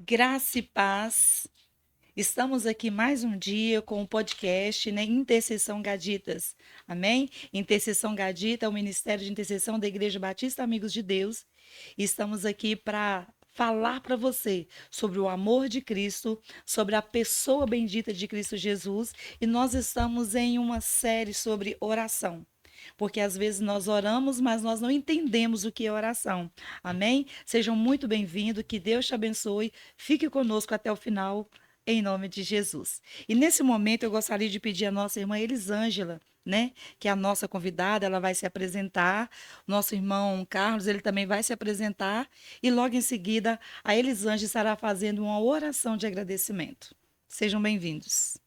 Graça e paz. Estamos aqui mais um dia com o podcast, né, Intercessão Gaditas. Amém? Intercessão Gadita é o Ministério de Intercessão da Igreja Batista Amigos de Deus. E estamos aqui para falar para você sobre o amor de Cristo, sobre a pessoa bendita de Cristo Jesus. E nós estamos em uma série sobre oração. Porque às vezes nós oramos, mas nós não entendemos o que é oração. Amém? Sejam muito bem-vindos, que Deus te abençoe. Fique conosco até o final, em nome de Jesus. E nesse momento eu gostaria de pedir à nossa irmã Elisângela, né, que é a nossa convidada, ela vai se apresentar. Nosso irmão Carlos, ele também vai se apresentar e logo em seguida a Elisângela estará fazendo uma oração de agradecimento. Sejam bem-vindos.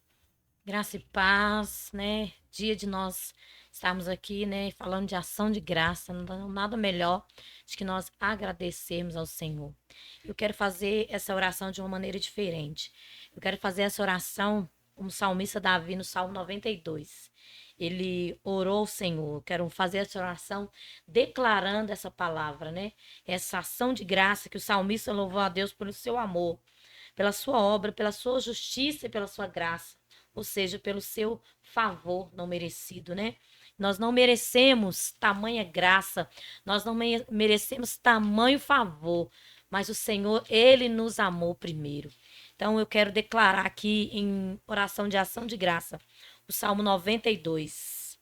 Graça e paz, né? Dia de nós estarmos aqui, né? Falando de ação de graça, não nada melhor de que nós agradecermos ao Senhor. Eu quero fazer essa oração de uma maneira diferente. Eu quero fazer essa oração como o salmista Davi no Salmo 92. Ele orou ao Senhor. Eu quero fazer essa oração declarando essa palavra, né? Essa ação de graça que o salmista louvou a Deus pelo seu amor, pela sua obra, pela sua justiça e pela sua graça, ou seja, pelo seu favor não merecido, né? Nós não merecemos tamanha graça, nós não merecemos tamanho favor, mas o Senhor, Ele nos amou primeiro. Então eu quero declarar aqui em oração de ação de graça, o Salmo 92.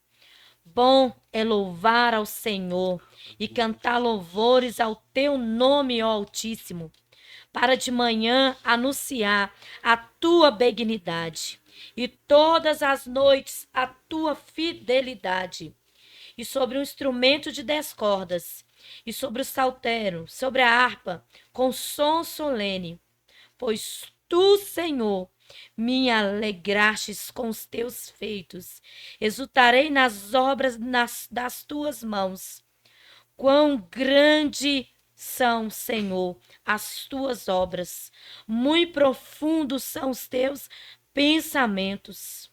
Bom é louvar ao Senhor e cantar louvores ao teu nome, ó Altíssimo, para de manhã anunciar a tua benignidade e todas as noites a tua fidelidade. E sobre um instrumento de 10 cordas, e sobre o saltério, sobre a harpa, com som solene. Pois tu, Senhor, me alegrastes com os teus feitos. Exultarei nas obras das tuas mãos. Quão grande são, Senhor, as tuas obras. Muito profundos são os teus pensamentos.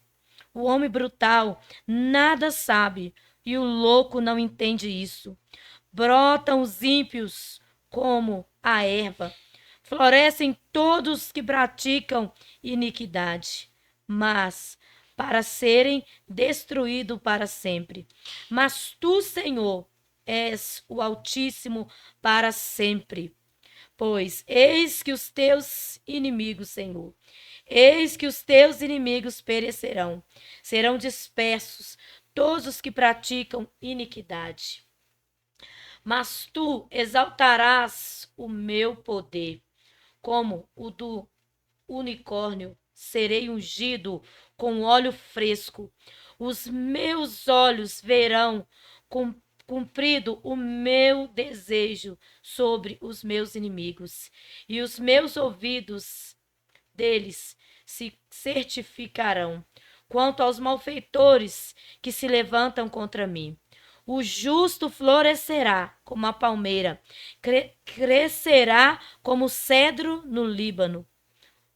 O homem brutal nada sabe e o louco não entende isso. Brotam os ímpios como a erva. Florescem todos que praticam iniquidade, mas para serem destruídos para sempre. Mas tu, Senhor, és o Altíssimo para sempre. Pois eis que os teus inimigos, Senhor, eis que os teus inimigos perecerão, serão dispersos todos os que praticam iniquidade. Mas tu exaltarás o meu poder, como o do unicórnio, serei ungido com óleo fresco. Os meus olhos verão cumprido o meu desejo sobre os meus inimigos, e os meus ouvidos deles se certificarão quanto aos malfeitores que se levantam contra mim. O justo florescerá como a palmeira, crescerá como o cedro no Líbano.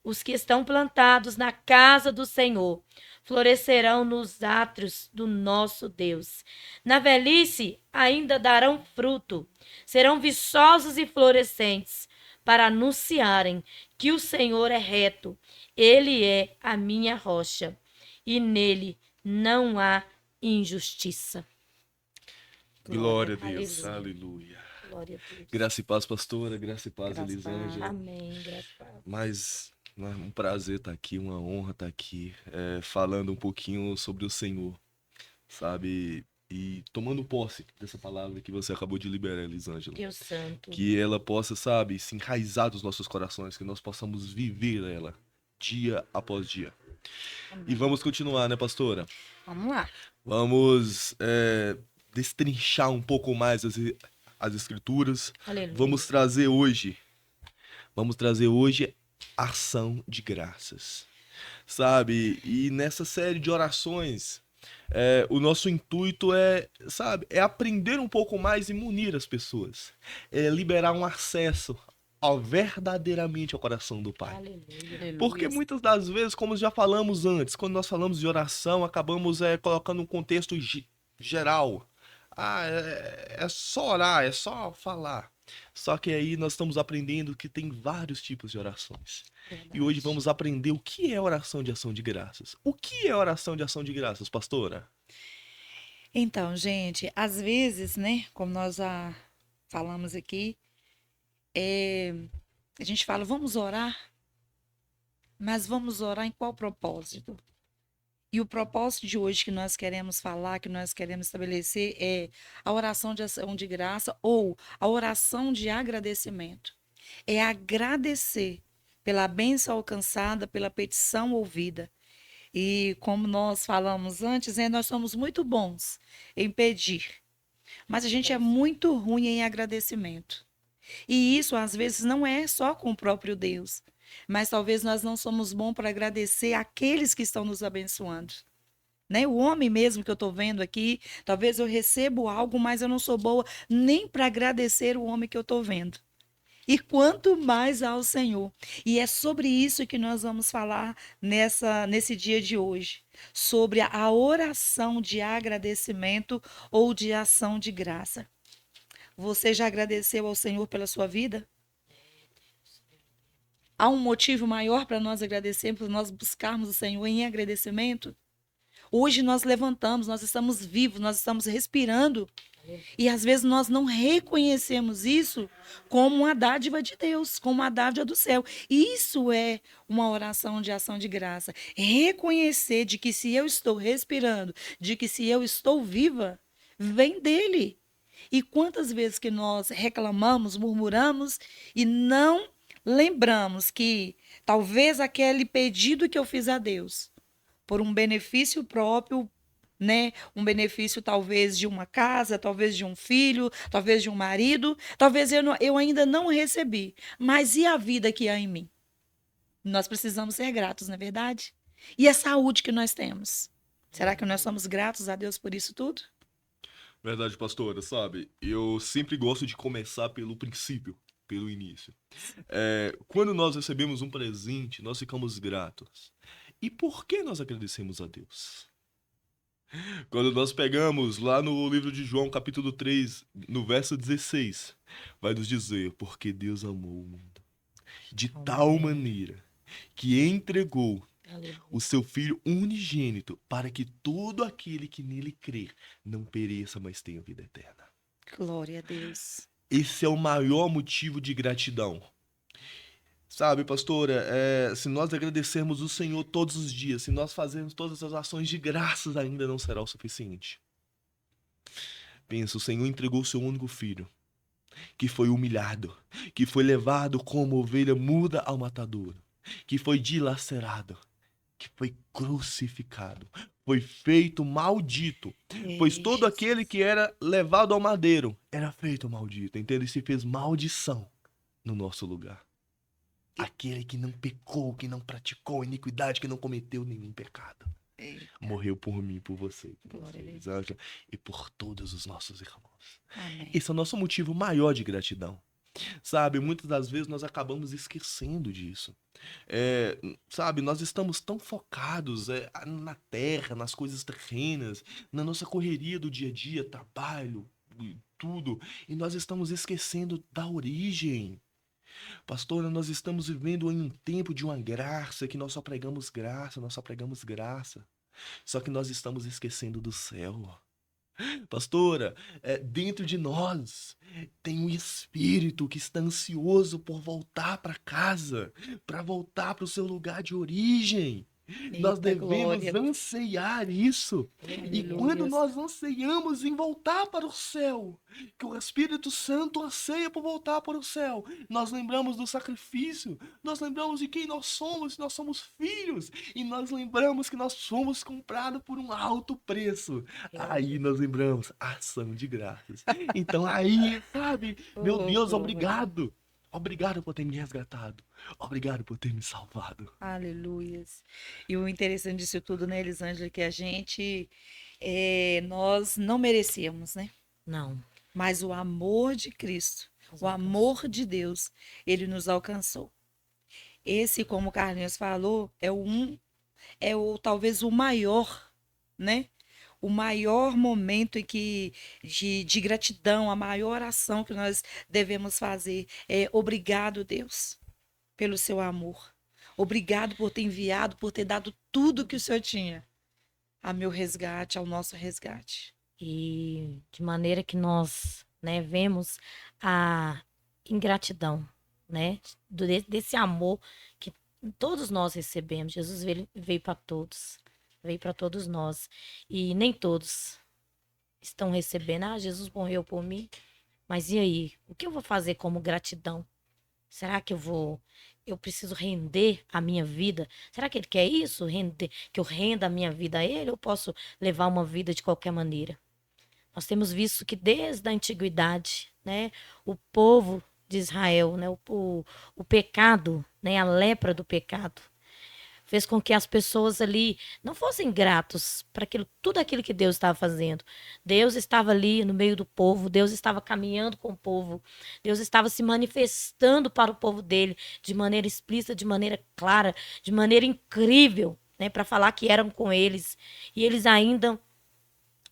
Os que estão plantados na casa do Senhor florescerão nos átrios do nosso Deus. Na velhice ainda darão fruto, serão viçosos e florescentes, para anunciarem que o Senhor é reto, ele é a minha rocha, e nele não há injustiça. Glória Glória, a Deus, aleluia, aleluia. glória a Deus. Graça e paz, pastora, graça e paz, Graça e paz. Elisângela. Amém, graças a Deus. Mas um prazer estar aqui, uma honra estar aqui, falando um pouquinho sobre o Senhor, sabe? E tomando posse dessa palavra que você acabou de liberar, Elisângela. Deus santo. Que ela possa, sabe, se enraizar dos nossos corações, que nós possamos viver ela dia após dia. E vamos continuar, né, pastora? Vamos lá. Vamos destrinchar um pouco mais as escrituras. Aleluia. Vamos trazer hoje ação de graças, sabe? E nessa série de orações, o nosso intuito é aprender um pouco mais e munir as pessoas, liberar um acesso verdadeiramente ao coração do Pai. Aleluia. Porque muitas das vezes, como já falamos antes, quando nós falamos de oração, acabamos colocando um contexto geral. É só orar, é só falar. Só que aí nós estamos aprendendo que tem vários tipos de orações. E hoje Verdade. vamos aprender o que é oração de ação de graças. O que é oração de ação de graças, pastora? Então, gente, às vezes, né, como nós já falamos aqui, a gente fala, vamos orar, mas vamos orar em qual propósito? E o propósito de hoje que nós queremos falar, que nós queremos estabelecer é a oração de ação de graça ou a oração de agradecimento. É agradecer pela bênção alcançada, pela petição ouvida. E como nós falamos antes, né, nós somos muito bons em pedir, mas a gente é muito ruim em agradecimento. E isso, às vezes, não é só com o próprio Deus, mas talvez nós não somos bons para agradecer aqueles que estão nos abençoando. Né? O homem mesmo que eu estou vendo aqui, talvez eu recebo algo, mas eu não sou boa nem para agradecer o homem que eu estou vendo. E quanto mais ao Senhor. E é sobre isso que nós vamos falar nesse dia de hoje. Sobre a oração de agradecimento ou de ação de graça. Você já agradeceu ao Senhor pela sua vida? Há um motivo maior para nós agradecermos, para nós buscarmos o Senhor em agradecimento? Hoje nós levantamos, nós estamos vivos, nós estamos respirando. E às vezes nós não reconhecemos isso como uma dádiva de Deus, como uma dádiva do céu. Isso é uma oração de ação de graça. Reconhecer de que se eu estou respirando, de que se eu estou viva, vem dele. E quantas vezes que nós reclamamos, murmuramos e não lembramos que talvez aquele pedido que eu fiz a Deus, por um benefício próprio, né? Um benefício talvez de uma casa, talvez de um filho, talvez de um marido, talvez eu ainda não recebi. Mas e a vida que há em mim? Nós precisamos ser gratos, não é verdade? E a saúde que nós temos? Será que nós somos gratos a Deus por isso tudo? Verdade, pastora, sabe? Eu sempre gosto de começar pelo princípio, pelo início. Quando nós recebemos um presente, nós ficamos gratos. E por que nós agradecemos a Deus? Quando nós pegamos lá no livro de João, capítulo 3, no verso 16, vai nos dizer: porque Deus amou o mundo de tal maneira que entregou Aleluia. o seu Filho unigênito para que todo aquele que nele crer não pereça, mas tenha vida eterna. Glória a Deus. Esse é o maior motivo de gratidão. Sabe, pastora, se nós agradecermos o Senhor todos os dias, se nós fazermos todas as ações de graças, ainda não será o suficiente. Pensa, o Senhor entregou o seu único filho, que foi humilhado, que foi levado como ovelha muda ao matadouro, que foi dilacerado, que foi crucificado, foi feito maldito, pois todo aquele que era levado ao madeiro era feito maldito, entende? E se fez maldição no nosso lugar. Aquele que não pecou, que não praticou iniquidade, que não cometeu nenhum pecado. Morreu por mim, por você, por Glória a vocês, Ângela, e por todos os nossos irmãos. Amém. Esse é o nosso motivo maior de gratidão. Sabe, muitas das vezes nós acabamos esquecendo disso. Sabe, nós estamos tão focados na terra, nas coisas terrenas, na nossa correria do dia a dia, trabalho, e tudo, e nós estamos esquecendo da origem. Pastora, nós estamos vivendo em um tempo de uma graça, que nós só pregamos graça, nós só pregamos graça. Só que nós estamos esquecendo do céu. Pastora, dentro de nós tem um espírito que está ansioso por voltar para casa, para voltar para o seu lugar de origem. Nós Eita, devemos glória. ansiar isso. E quando Aleluias. nós anseiamos em voltar para o céu, que o Espírito Santo anseia por voltar para o céu, nós lembramos do sacrifício, nós lembramos de quem nós somos filhos, e nós lembramos que nós fomos comprados por um alto preço. Aí nós lembramos ação de graças. Então aí, sabe, meu Oh, Deus, glória. obrigado. Obrigado por ter me resgatado. Obrigado por ter me salvado. Aleluias. E o interessante disso tudo, né, Elisângela, que a gente, nós não merecíamos, né? Não. Mas o amor de Cristo, o amor de Deus, ele nos alcançou. Esse, como o Carlinhos falou, talvez o maior, né? o maior momento em que de gratidão, a maior ação que nós devemos fazer é obrigado, Deus, pelo seu amor. Obrigado por ter enviado, por ter dado tudo que o Senhor tinha a meu resgate, ao nosso resgate. E de maneira que nós, né, vemos a ingratidão, né, desse amor que todos nós recebemos. Jesus veio para todos, veio para todos nós. E nem todos estão recebendo. Ah, Jesus morreu por mim. Mas e aí? O que eu vou fazer como gratidão? Será que eu preciso render a minha vida? Será que ele quer isso? Que eu renda a minha vida a ele? Ou posso levar uma vida de qualquer maneira? Nós temos visto que desde a antiguidade, né, o povo de Israel, né, o pecado, né, a lepra do pecado, fez com que as pessoas ali não fossem gratos para tudo aquilo que Deus estava fazendo. Deus estava ali no meio do povo, Deus estava caminhando com o povo, Deus estava se manifestando para o povo dele de maneira explícita, de maneira clara, de maneira incrível, né, para falar que eram com eles. E eles ainda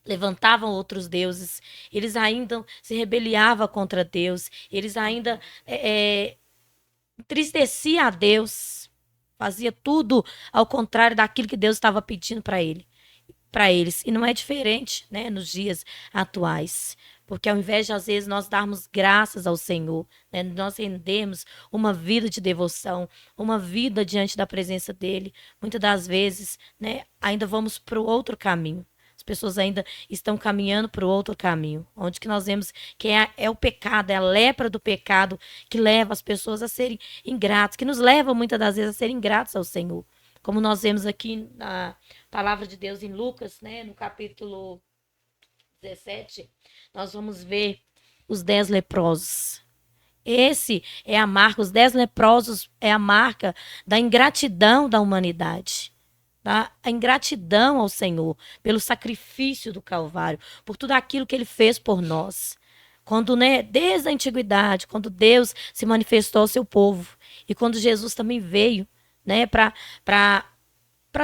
levantavam outros deuses, eles ainda se rebeliavam contra Deus, eles ainda entristeciam a Deus, fazia tudo ao contrário daquilo que Deus estava pedindo para eles. E não é diferente, né, nos dias atuais. Porque ao invés de, às vezes, nós darmos graças ao Senhor, né, nós rendemos uma vida de devoção, uma vida diante da presença dEle, muitas das vezes, né, ainda vamos para o outro caminho. As pessoas ainda estão caminhando para o outro caminho, onde que nós vemos que é o pecado, é a lepra do pecado que leva as pessoas a serem ingratos, que nos leva muitas das vezes a serem ingratos ao Senhor. Como nós vemos aqui na palavra de Deus em Lucas, né, no capítulo 17, nós vamos ver os 10 leprosos. Esse é a marca, os 10 leprosos é a marca da ingratidão da humanidade. Tá? A ingratidão ao Senhor pelo sacrifício do Calvário, por tudo aquilo que ele fez por nós. Quando, né, desde a antiguidade, quando Deus se manifestou ao seu povo e quando Jesus também veio, né, para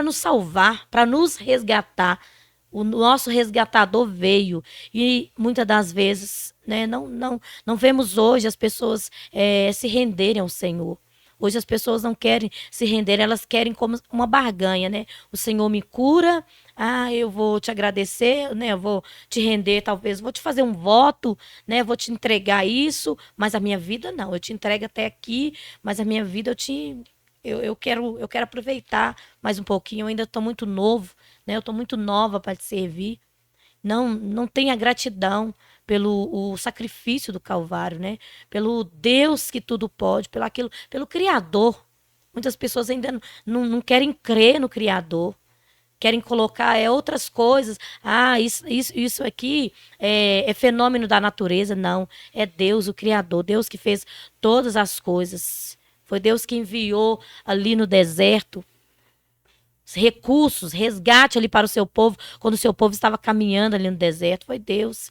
nos salvar, para nos resgatar. O nosso resgatador veio e muitas das vezes, né, não vemos hoje as pessoas se renderem ao Senhor. Hoje as pessoas não querem se render, elas querem como uma barganha, né? O Senhor me cura, eu vou te agradecer, né? Eu vou te render, talvez, vou te fazer um voto, né? Vou te entregar isso, mas a minha vida não. Eu te entrego até aqui, mas a minha vida eu quero aproveitar mais um pouquinho. Eu ainda estou muito novo, né? Eu estou muito nova para te servir. Não tenha gratidão pelo sacrifício do Calvário, né? Pelo Deus que tudo pode, pelo Criador. Muitas pessoas ainda não querem crer no Criador. Querem colocar outras coisas. Isso aqui é fenômeno da natureza. Não, é Deus, o Criador. Deus que fez todas as coisas. Foi Deus que enviou ali no deserto recursos, resgate ali para o seu povo, quando o seu povo estava caminhando ali no deserto, foi Deus.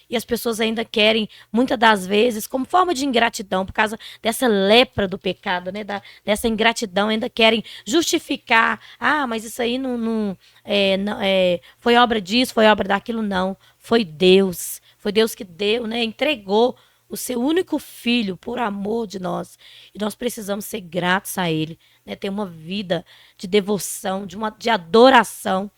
E as pessoas ainda querem, muitas das vezes, como forma de ingratidão, por causa dessa lepra do pecado, né? Dessa ingratidão, ainda querem justificar. Mas isso aí não foi obra disso, foi obra daquilo, não. Foi Deus. Foi Deus que deu, né? Entregou o seu único filho por amor de nós. E nós precisamos ser gratos a ele, né? Ter uma vida de devoção, de adoração,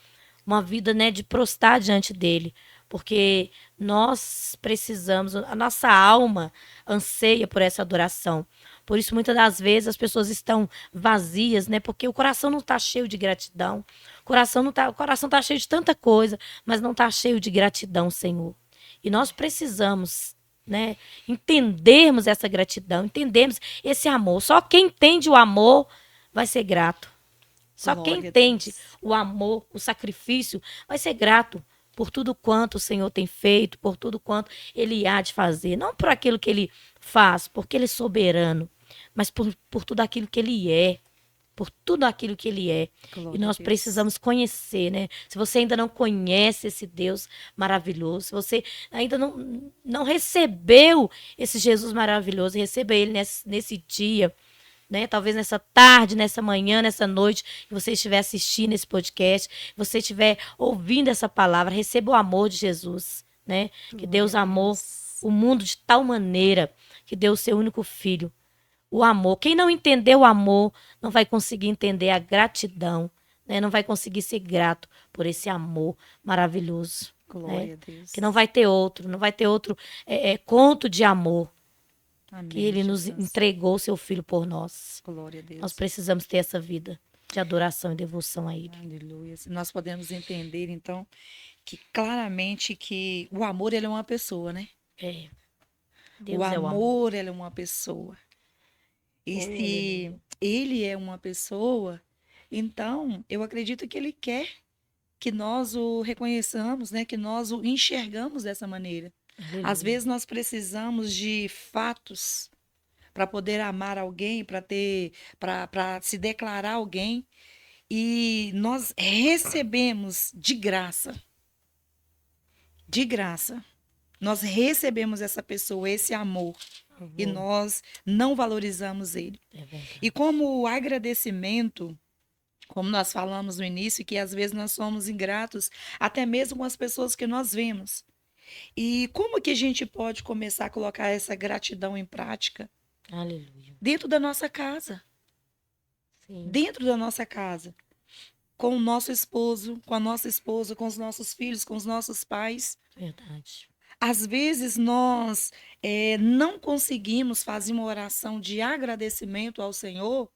uma vida, né, de prostrar diante dele. Porque nós precisamos, a nossa alma anseia por essa adoração. Por isso, muitas das vezes, as pessoas estão vazias, né? Porque o coração não está cheio de gratidão. O coração está cheio de tanta coisa, mas não está cheio de gratidão, Senhor. E nós precisamos, né, entendermos essa gratidão, entendermos esse amor. Só quem entende o amor vai ser grato. Só quem entende o amor, o sacrifício, vai ser grato por tudo quanto o Senhor tem feito, por tudo quanto Ele há de fazer. Não por aquilo que Ele faz, porque Ele é soberano, mas por tudo aquilo que Ele é. Por tudo aquilo que Ele é. Glória, e nós precisamos conhecer, né? Se você ainda não conhece esse Deus maravilhoso, se você ainda não recebeu esse Jesus maravilhoso, receba Ele nesse dia, né? Talvez nessa tarde, nessa manhã, nessa noite, que você estiver assistindo esse podcast, você estiver ouvindo essa palavra, receba o amor de Jesus, né? Que Deus Glória a amou Deus. o mundo de tal maneira que deu o seu único filho. O amor. Quem não entendeu o amor não vai conseguir entender a gratidão, né? Não vai conseguir ser grato por esse amor maravilhoso, Glória né? a Deus. Que não vai ter outro conto de amor que Amém, ele nos Jesus. entregou seu filho por nós. Glória a Deus. Nós precisamos ter essa vida de adoração e devoção a ele. Aleluia. Nós podemos entender, então, que claramente que o amor, ele é uma pessoa, né? É. O Deus é o amor. amor, ele é uma pessoa. E Oh, se aleluia. ele é uma pessoa, então eu acredito que ele quer que nós o reconheçamos, né? Que nós o enxergamos dessa maneira. Aleluia. Às vezes nós precisamos de fatos para poder amar alguém, para se declarar alguém, e nós recebemos de graça. De graça. Nós recebemos essa pessoa, esse amor, e nós não valorizamos ele. É verdade. E como o agradecimento, como nós falamos no início, que às vezes nós somos ingratos, até mesmo com as pessoas que nós vemos. E como que a gente pode começar a colocar essa gratidão em prática? Aleluia. Dentro da nossa casa. Sim. Dentro da nossa casa. Com o nosso esposo, com a nossa esposa, com os nossos filhos, com os nossos pais. Verdade. Às vezes nós não conseguimos fazer uma oração de agradecimento ao Senhor,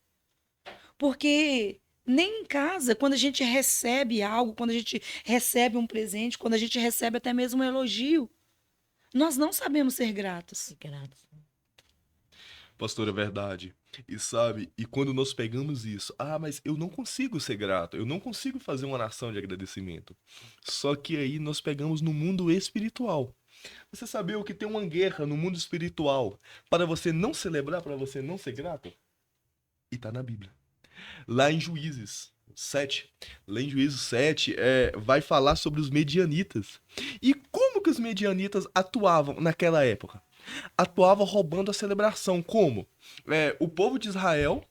porque nem em casa, quando a gente recebe algo, quando a gente recebe um presente, quando a gente recebe até mesmo um elogio, nós não sabemos ser gratos. Grato. Pastor, é verdade. E sabe, e quando nós pegamos isso, mas eu não consigo ser grato, eu não consigo fazer uma oração de agradecimento. Só que aí nós pegamos no mundo espiritual. Você sabia que tem uma guerra no mundo espiritual para você não celebrar, para você não ser grato? E tá na Bíblia. Lá em Juízes 7, vai falar sobre os medianitas. E como que os medianitas atuavam naquela época? Atuavam roubando a celebração. Como? O povo de Israel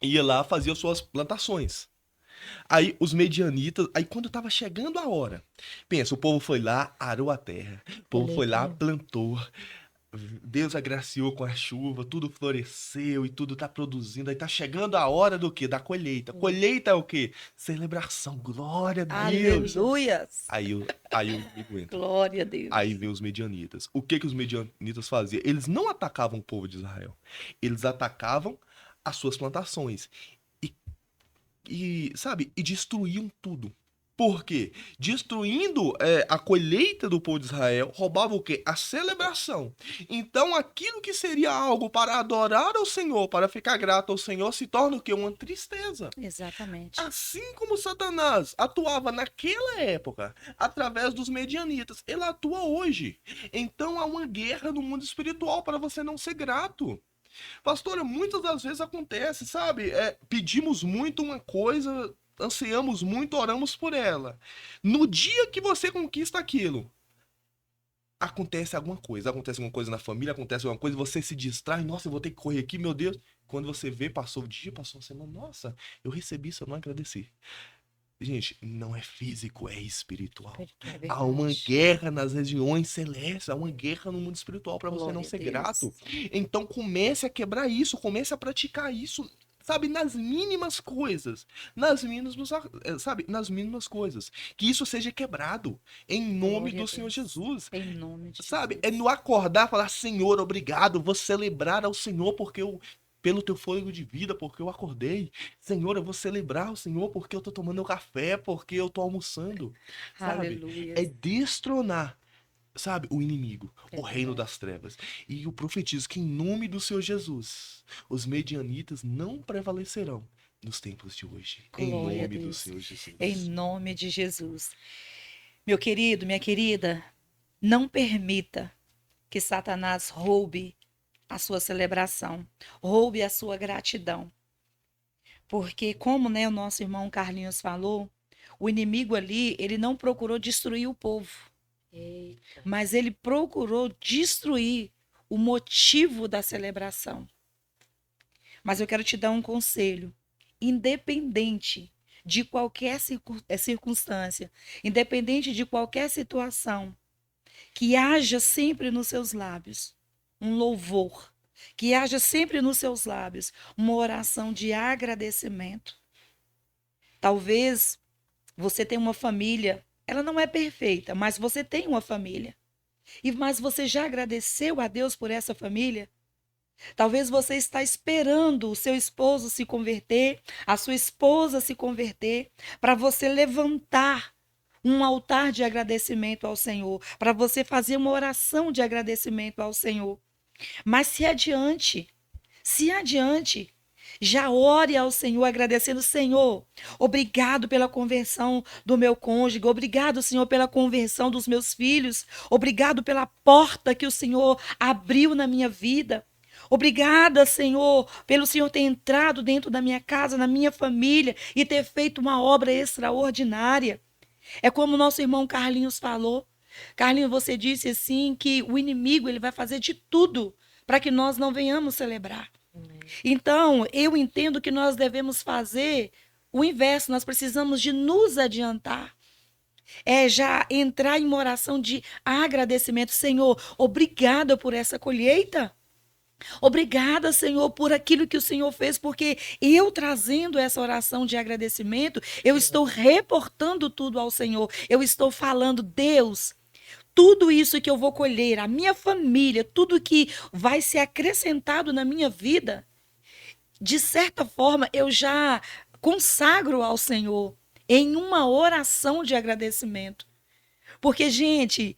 ia lá, fazia suas plantações. Aí os medianitas, aí quando tava chegando a hora, pensa, o povo foi lá, arou a terra, o povo foi lá, plantou, Deus agraciou com a chuva, tudo floresceu e tudo tá produzindo, aí tá chegando a hora do quê? Da colheita. Colheita é o quê? Celebração, glória a Deus. Aleluias! Aí o inimigo entra. Glória a Deus. Aí vem os medianitas. O que os medianitas faziam? Eles não atacavam o povo de Israel. Eles atacavam as suas plantações. E destruíam tudo. Por quê? Destruindo a colheita do povo de Israel, roubava o quê? A celebração. Então, aquilo que seria algo para adorar ao Senhor, para ficar grato ao Senhor, se torna o quê? Uma tristeza. Exatamente. Assim como Satanás atuava naquela época, através dos medianitas, ele atua hoje. Então, há uma guerra no mundo espiritual para você não ser grato. Pastora, muitas das vezes acontece, sabe? Pedimos muito uma coisa, ansiamos muito, oramos por ela. No dia que você conquista aquilo, acontece alguma coisa na família, acontece alguma coisa, você se distrai, nossa, eu vou ter que correr aqui, meu Deus. Quando você vê, passou o dia, passou a semana, nossa, eu recebi isso, eu não agradeci. Gente, não é físico, é espiritual. É Há uma guerra nas regiões celestes, há uma guerra no mundo espiritual para você Glória não a ser Deus. grato. Então comece a quebrar isso, comece a praticar isso, sabe, nas mínimas coisas. Nas mínimas coisas. Que isso seja quebrado em nome Glória a do Senhor Deus. Jesus. Em nome de Sabe, Jesus. é no acordar, falar, Senhor, obrigado, vou celebrar ao Senhor pelo teu fôlego de vida, porque eu acordei. Senhor, eu vou celebrar o Senhor porque eu tô tomando café, porque eu tô almoçando. Sabe? Aleluia. É destronar, sabe, o inimigo, É o reino verdade. das trevas. E eu profetizo que em nome do Senhor Jesus, os medianitas não prevalecerão nos tempos de hoje. Em Glória a nome do Deus. Senhor Jesus. Em nome de Jesus. Meu querido, minha querida, não permita que Satanás roube a sua celebração, roube a sua gratidão. Porque, como, né, o nosso irmão Carlinhos falou, o inimigo ali, ele não procurou destruir o povo, Eita. mas ele procurou destruir o motivo da celebração. Mas eu quero te dar um conselho. Independente de qualquer circunstância, independente de qualquer situação, que haja sempre nos seus lábios um louvor, que haja sempre nos seus lábios uma oração de agradecimento. Talvez você tenha uma família, ela não é perfeita, mas você tem uma família. Mas você já agradeceu a Deus por essa família? Talvez você está esperando o seu esposo se converter, a sua esposa se converter, para você levantar um altar de agradecimento ao Senhor, para você fazer uma oração de agradecimento ao Senhor. Mas se adiante, já ore ao Senhor agradecendo, Senhor, obrigado pela conversão do meu cônjuge, obrigado, Senhor, pela conversão dos meus filhos, obrigado pela porta que o Senhor abriu na minha vida. Obrigada, Senhor, pelo Senhor ter entrado dentro da minha casa, na minha família e ter feito uma obra extraordinária. É como o nosso irmão Carlinhos falou. Carlinhos, você disse assim que o inimigo ele vai fazer de tudo para que nós não venhamos celebrar. Então, eu entendo que nós devemos fazer o inverso, nós precisamos de nos adiantar. É já entrar em uma oração de agradecimento. Senhor, obrigada por essa colheita. Obrigada, Senhor, por aquilo que o Senhor fez, porque eu trazendo essa oração de agradecimento, eu estou reportando tudo ao Senhor. Eu estou falando, Deus, tudo isso que eu vou colher, a minha família, tudo que vai ser acrescentado na minha vida, de certa forma, eu já consagro ao Senhor em uma oração de agradecimento. Porque, gente,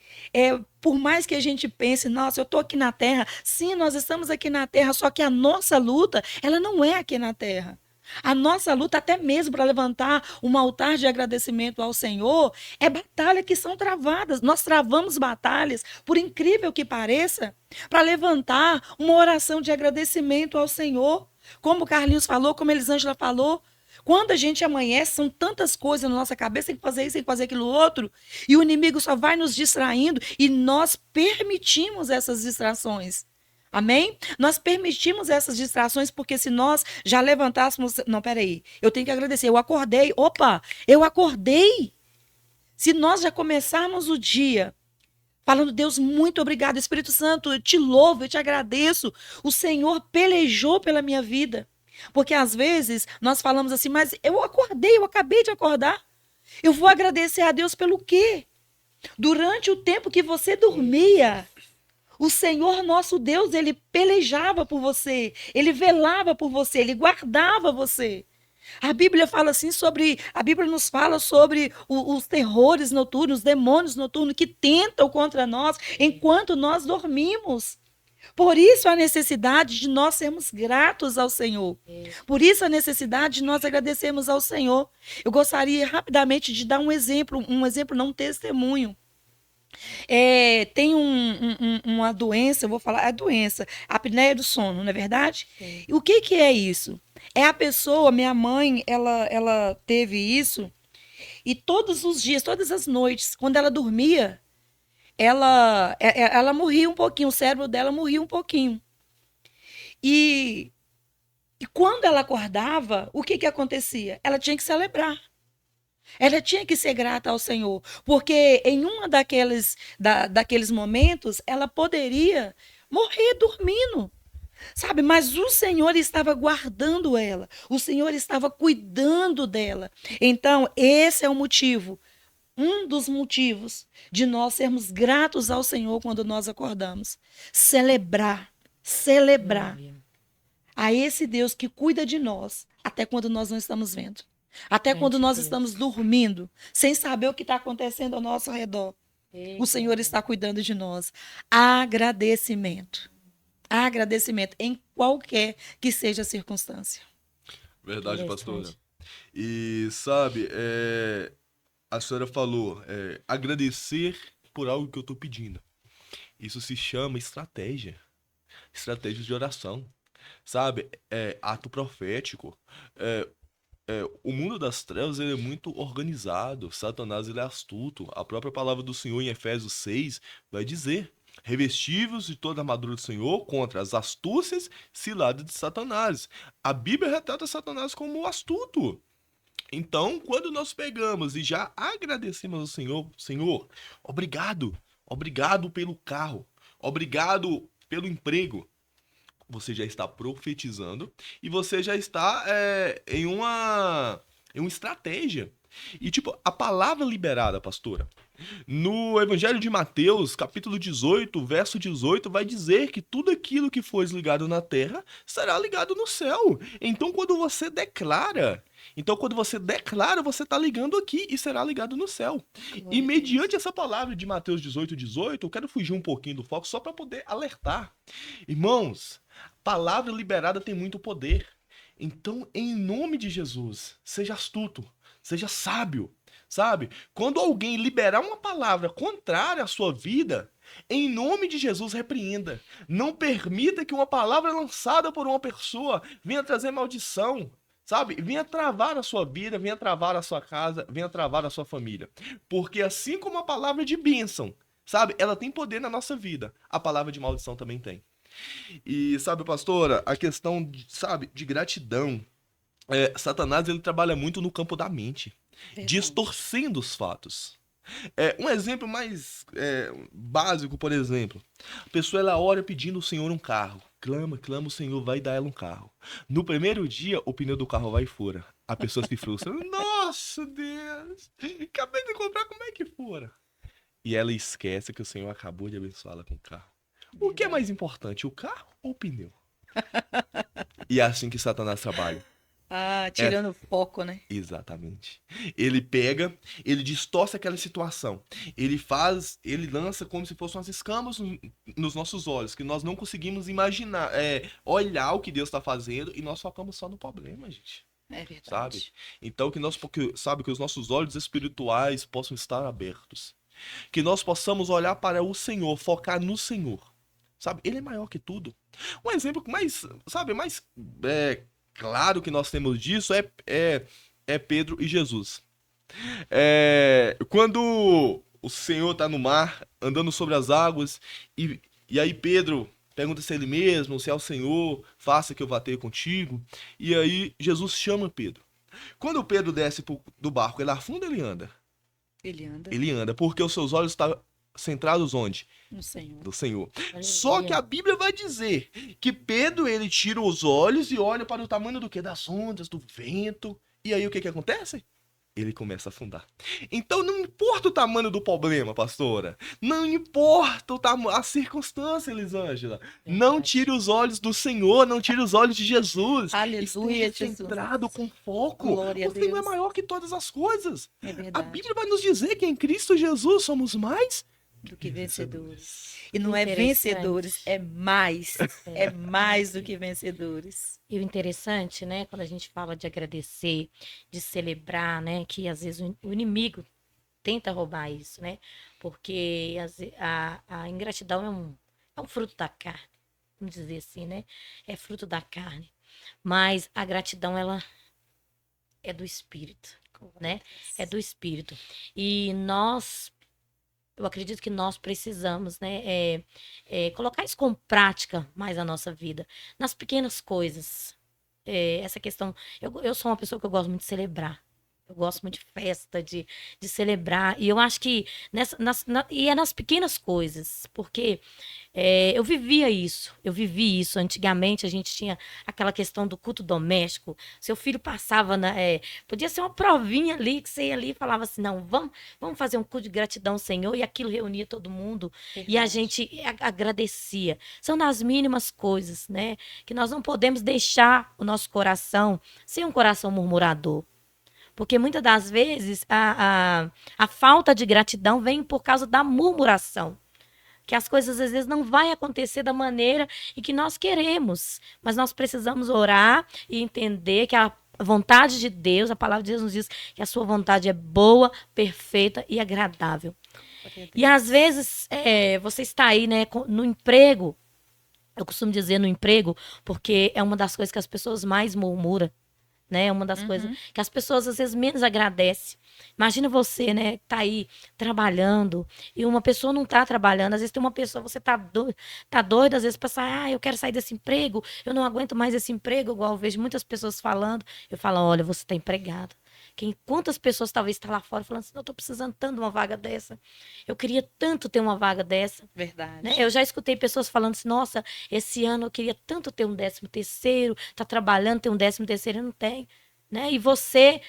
por mais que a gente pense, nossa, eu estou aqui na Terra. Sim, nós estamos aqui na Terra, só que a nossa luta, ela não é aqui na Terra. A nossa luta, até mesmo para levantar um altar de agradecimento ao Senhor, é batalha que são travadas. Nós travamos batalhas, por incrível que pareça, para levantar uma oração de agradecimento ao Senhor. Como o Carlinhos falou, como a Elisângela falou, quando a gente amanhece, são tantas coisas na nossa cabeça, tem que fazer isso, tem que fazer aquilo outro, e o inimigo só vai nos distraindo e nós permitimos essas distrações. Amém? Nós permitimos essas distrações porque se nós já levantássemos... Não, peraí, eu tenho que agradecer, eu acordei. Opa, eu acordei. Se nós já começarmos o dia falando, Deus, muito obrigado, Espírito Santo, eu te louvo, eu te agradeço. O Senhor pelejou pela minha vida. Porque às vezes nós falamos assim, mas eu acordei, eu acabei de acordar. Eu vou agradecer a Deus pelo quê? Durante o tempo que você dormia, o Senhor nosso Deus, ele pelejava por você, ele velava por você, ele guardava você. A Bíblia fala assim a Bíblia nos fala sobre os terrores noturnos, os demônios noturnos que tentam contra nós enquanto nós dormimos. Por isso a necessidade de nós sermos gratos ao Senhor. Por isso a necessidade de nós agradecermos ao Senhor. Eu gostaria rapidamente de dar um exemplo não, um testemunho. Tem uma doença, eu vou falar, é a doença, a apneia do sono, não é verdade? Sim. E o que é isso? É a pessoa, minha mãe, ela teve isso, e todos os dias, todas as noites, quando ela dormia, ela morria um pouquinho, o cérebro dela morria um pouquinho. E quando ela acordava, o que acontecia? Ela tinha que celebrar. Ela tinha que ser grata ao Senhor, porque em um daqueles momentos, ela poderia morrer dormindo, sabe? Mas o Senhor estava guardando ela, o Senhor estava cuidando dela. Então, esse é o motivo, um dos motivos de nós sermos gratos ao Senhor quando nós acordamos. Celebrar a esse Deus que cuida de nós até quando nós não estamos vendo. Até quando nós estamos dormindo, sem saber o que está acontecendo ao nosso redor. O Senhor está cuidando de nós. Agradecimento. Agradecimento em qualquer que seja a circunstância. Verdade, pastora. E sabe, a senhora falou, agradecer por algo que eu estou pedindo. Isso se chama estratégia. Estratégia de oração. Sabe, ato profético. O mundo das trevas ele é muito organizado. Satanás ele é astuto. A própria palavra do Senhor em Efésios 6 vai dizer Revestivos de toda a armadura do Senhor contra as astúcias ciladas de Satanás. A Bíblia retrata Satanás como astuto. Então, quando nós pegamos e já agradecemos ao Senhor, Senhor, obrigado, obrigado pelo carro, obrigado pelo emprego, você já está profetizando e você já está em uma estratégia. E tipo, a palavra liberada, pastora, no Evangelho de Mateus, capítulo 18, verso 18, vai dizer que tudo aquilo que for ligado na terra será ligado no céu. Então quando você declara, você está ligando aqui e será ligado no céu. E mediante essa palavra de Mateus 18, 18, eu quero fugir um pouquinho do foco só para poder alertar. Irmãos, palavra liberada tem muito poder. Então, em nome de Jesus, seja astuto, seja sábio, sabe? Quando alguém liberar uma palavra contrária à sua vida, em nome de Jesus, repreenda. Não permita que uma palavra lançada por uma pessoa venha trazer maldição, sabe? Venha travar a sua vida, venha travar a sua casa, venha travar a sua família. Porque assim como a palavra de bênção, sabe? Ela tem poder na nossa vida, a palavra de maldição também tem. E sabe, pastora, a questão, sabe, de gratidão. Satanás, ele trabalha muito no campo da mente, Verdade. distorcendo os fatos. Um exemplo mais básico, por exemplo, a pessoa ela ora pedindo ao Senhor um carro. Clama, clama, o Senhor vai dar ela um carro. No primeiro dia, o pneu do carro vai fora. A pessoa se frustra. Nossa, Deus! Acabei de comprar, como é que fora? E ela esquece que o Senhor acabou de abençoá-la com o carro. O que é mais importante, o carro ou o pneu? E é assim que Satanás trabalha. Tirando o foco, né? Exatamente. Ele pega, ele distorce aquela situação. Ele lança como se fossem umas escamas nos nossos olhos, que nós não conseguimos imaginar, olhar o que Deus está fazendo e nós focamos só no problema, gente. É verdade. Sabe? Então que os nossos olhos espirituais possam estar abertos. Que nós possamos olhar para o Senhor, focar no Senhor. Sabe? Ele é maior que tudo. Um exemplo mais claro que nós temos disso é Pedro e Jesus. Quando o Senhor está no mar, andando sobre as águas, e aí Pedro pergunta se é ele mesmo, se é o Senhor, faça que eu vá ter contigo. E aí Jesus chama Pedro. Quando Pedro desce do barco, ele afunda ou ele anda? Ele anda Ele anda, porque os seus olhos estão centrados onde? no Senhor. Do Senhor. Aleluia. Só que a Bíblia vai dizer que Pedro, ele tira os olhos e olha para o tamanho do quê? Das ondas, do vento. E aí o que acontece? Ele começa a afundar. Então não importa o tamanho do problema, pastora. Não importa a circunstância, Elisângela. Não tire os olhos do Senhor, não tire os olhos de Jesus. Aleluia, Esteja Jesus. centrado com foco. Glória a O Senhor é Deus. maior que todas as coisas. É A verdade. Bíblia vai nos dizer que em Cristo Jesus somos mais Do que vencedores. E não é Interessante. vencedores, é mais. É mais do que vencedores. E o interessante, né, quando a gente fala de agradecer, de celebrar, né, que às vezes o inimigo tenta roubar isso, né, porque a ingratidão é um fruto da carne, vamos dizer assim, né, é fruto da carne, mas a gratidão, ela é do Espírito, né, é do Espírito, e eu acredito que nós precisamos, né, colocar isso como prática mais na nossa vida, nas pequenas coisas. Essa questão, eu sou uma pessoa que eu gosto muito de celebrar. Eu gosto muito de festa, de celebrar. E eu acho que e é nas pequenas coisas, porque eu vivia isso. Eu vivi isso. Antigamente a gente tinha aquela questão do culto doméstico. Seu filho passava podia ser uma provinha ali, que você ia ali e falava assim: não, vamos fazer um culto de gratidão ao Senhor, e aquilo reunia todo mundo. E a Verdade. gente agradecia. São nas mínimas coisas, né? Que nós não podemos deixar o nosso coração ser um coração murmurador. Porque muitas das vezes a falta de gratidão vem por causa da murmuração. Que as coisas às vezes não vai acontecer da maneira em que nós queremos. Mas nós precisamos orar e entender que a vontade de Deus, a palavra de Deus nos diz que a sua vontade é boa, perfeita e agradável. E às vezes você está aí, né, no emprego. Eu costumo dizer no emprego, porque é uma das coisas que as pessoas mais murmuram. né? É uma das coisas que as pessoas às vezes menos agradecem. Imagina você, né, tá aí trabalhando e uma pessoa não tá trabalhando. Às vezes tem uma pessoa, você tá doido, às vezes pensa, eu quero sair desse emprego, eu não aguento mais esse emprego, igual eu vejo muitas pessoas falando. Eu falo, olha, você tá empregado. Quantas pessoas talvez estão lá fora falando assim, eu tô precisando tanto de uma vaga dessa. Eu queria tanto ter uma vaga dessa. Verdade. Né? Eu já escutei pessoas falando assim, nossa, esse ano eu queria tanto ter um 13º, tá trabalhando, ter um 13º, eu não tenho. Né? E você